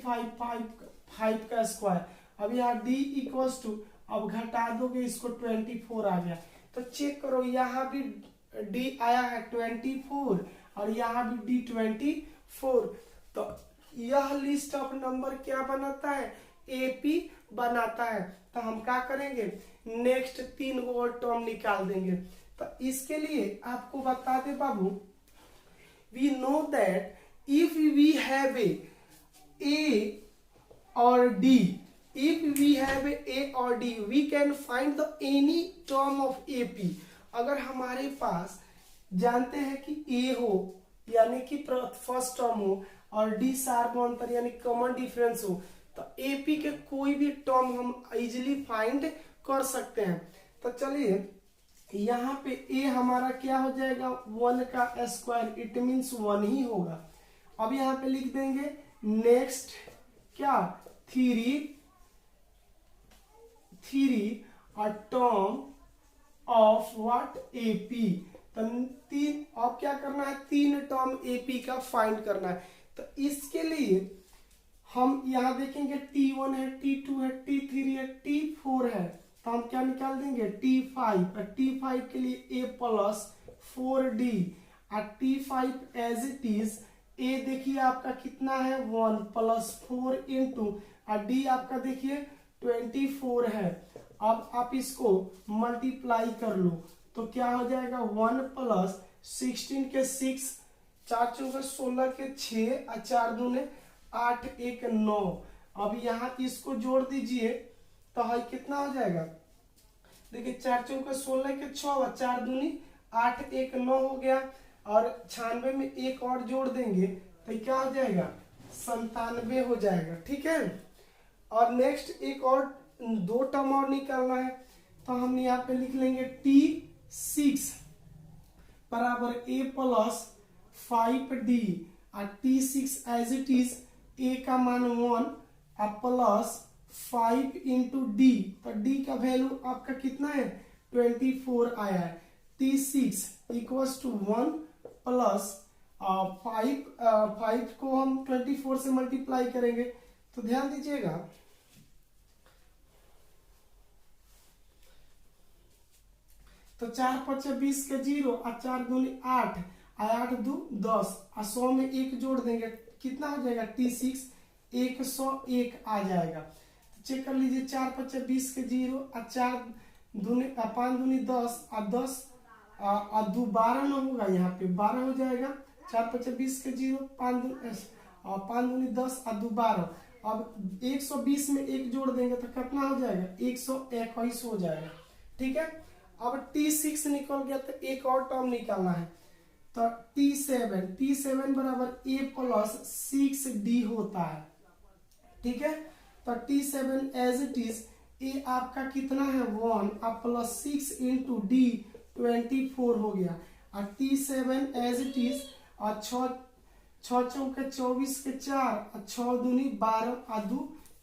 5 का स्क्वायर। अब यहाँ d इक्वल्स टू अब घटा दोगे इसको 24 आ गया। तो चेक करो यहाँ भी डी आया है 24 और यहाँ भी डी 24। तो यह लिस्ट ऑफ नंबर क्या बनाता है, एपी बनाता है। तो हम क्या करेंगे, नेक्स्ट 3 गो और टर्म निकाल देंगे। तो इसके लिए आपको बता दे बाबू, we know that if we have A और D, if we have a or d we can find the any term of ap। अगर हमारे पास जानते हैं कि a हो यानी कि फर्स्ट टर्म हो और d शार्प अंतर यानी कॉमन डिफरेंस हो, तो ap के कोई भी टर्म हम इजिली फाइंड कर सकते हैं। तो चलिए यहाँ पे a हमारा क्या हो जाएगा, 1 का स्क्वायर, इट मीन्स 1 ही होगा। अब यहाँ पे लिख देंगे नेक्स्ट क्या, 3 a term of what AP। तो 3, अब क्या करना है, 3 टर्म AP का फाइंड करना है। तो इसके लिए हम यहाँ देखेंगे T1 है, T2 है, T3 है, T4 है। तो हम क्या निकाल देंगे, T5। T5 के लिए A प्लस 4D और T5 as it is. A देखिए आपका कितना है, 1 प्लस 4 इंटू और D आपका देखिए 24 है। अब आप इसको मल्टीप्लाई कर लो तो क्या हो जाएगा, 1 प्लस 16 के 6, 4 चौके 16 के 6 और 4 दूने 8, 1 9। अब यहाँ इसको जोड़ दीजिए तो है कितना हो जाएगा, देखिए 4 चौके 16 के 6 और 4 दूनी 8, 1 9 हो गया। और 96 में एक और जोड़ देंगे तो क्या हो जाएगा, 97 हो जाएगा। ठीक है, और नेक्स्ट एक और 2 टर्म और निकालना है। तो हम यहाँ पे लिख लेंगे T6 बराबर A प्लस 5D और T6 as it is, A का मान 1 और प्लस 5 इंटू D। तो D का वैल्यू आपका कितना है, 24 आया है। T6 इक्वल्स टू 1 प्लस 5 को हम 24 से मल्टीप्लाई करेंगे। तो ध्यान दीजिएगा, तो 4 5 20 के 0 और 4 दूनी 8 और 8 2 10 और 100 में 1 जोड़ देंगे, कितना हो जाएगा, T6 101 आ जाएगा। तो चेक कर लीजिए, 4 5 20 के 0 और 4 दूनी 5 दूनी 10 और 10 और 2 12 न होगा, यहाँ पे 12 हो जाएगा। 4 5 20 के 0, 5 दूनी 10 और 2 12। अब 120 में 1 जोड़ देंगे तो कितना हो जाएगा, 121 हो जाएगा। ठीक है, अब T6 निकल गया तो एक और टर्म निकालना है। तो T7 बराबर A प्लस 6D होता है। ठीक है, तो T7 as it is, A आपका कितना है, 1 और प्लस 6 इंटू D 24 हो गया। और T7 एज इट इज, और 6 चौके 24 के 4 और 6 दूनी 12 और 2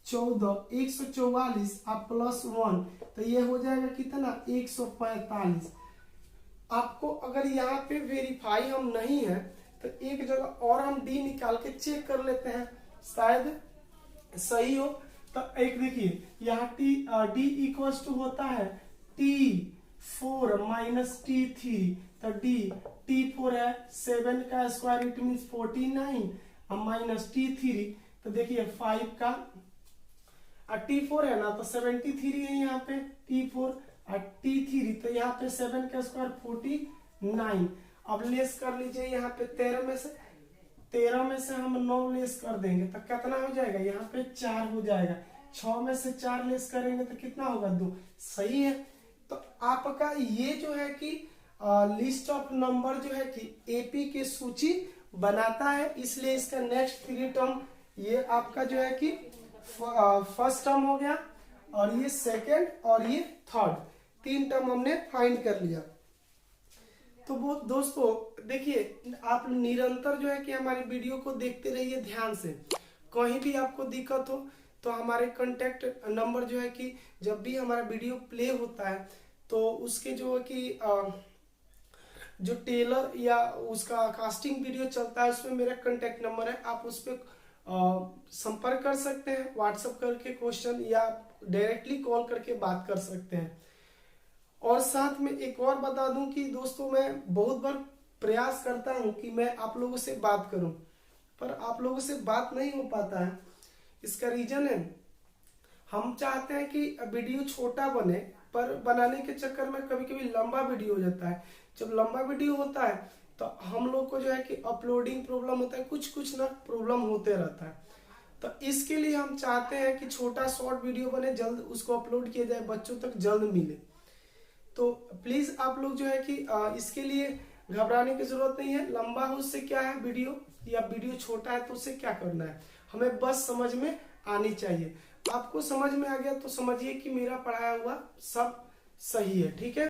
14, 144 और प्लस 1, तो ये हो जाएगा कितना, 145। आपको अगर यहाँ पे वेरीफाई हम नहीं है तो एक जगह और हम डी निकाल के चेक कर लेते हैं, शायद सही हो। तो एक देखिए यहाँ डी इक्वल्स टू होता है T4 माइनस T3। तो T4 है 7 का स्क्वायर, इट मीन 49 और माइनस T3। तो देखिए 5 का T4 है ना, तो 73 है यहाँ पे T4 और T3, तो यहाँ पे 7 का स्क्वायर 49। अब लेस कर लीजिए, यहाँ पे 13 में से हम 9 लेस कर देंगे तो कितना हो जाएगा, यहाँ पे 4 हो जाएगा। 6 में से 4 लेस करेंगे तो कितना होगा, 2। सही है। तो आपका ये जो है कि लिस्ट ऑफ नंबर जो है कि एपी की सूची बनाता है, इसलिए इसका नेक्स्ट 3 टर्म ये आपका जो है कि फर्स्ट टर्म हो गया और ये सेकंड और ये थर्ड, 3 टर्म हमने फाइंड कर लिया। तो वो दोस्तों देखिए, आप निरंतर जो है कि हमारी वीडियो को देखते रहिए ध्यान से। कहीं भी आपको दिक्कत हो तो हमारे कांटेक्ट नंबर जो है कि जब भी हमारा वीडियो प्ले होता है तो उसके जो है कि जो टेलर या उसका कास्टिंग वीडियो चलता है उसमें मेरा कांटेक्ट नंबर है, आप उस पर संपर्क कर सकते हैं, व्हाट्सएप करके क्वेश्चन या आप डायरेक्टली कॉल करके बात कर सकते हैं। और साथ में एक और बता दूं कि दोस्तों मैं बहुत बार प्रयास करता हूं कि मैं आप लोगों से बात करूं, पर आप लोगों से बात नहीं हो पाता है। इसका रीजन है, हम चाहते हैं कि वीडियो छोटा बने, पर बनाने के चक्कर में कभी कभी लंबा वीडियो हो जाता है। जब लंबा वीडियो होता है तो हम लोग को जो है कि अपलोडिंग प्रॉब्लम होता है, कुछ कुछ ना प्रॉब्लम होते रहता है। तो इसके लिए हम चाहते हैं कि छोटा शॉर्ट वीडियो बने, जल्द उसको अपलोड किया जाए, बच्चों तक जल्द मिले। तो प्लीज आप लोग जो है कि इसके लिए घबराने की जरूरत नहीं है। लंबा हो उससे क्या है वीडियो, या वीडियो छोटा है तो उससे क्या करना है, हमें बस समझ में आनी चाहिए। आपको समझ में आ गया तो समझिए कि मेरा पढ़ाया हुआ सब सही है, ठीक है।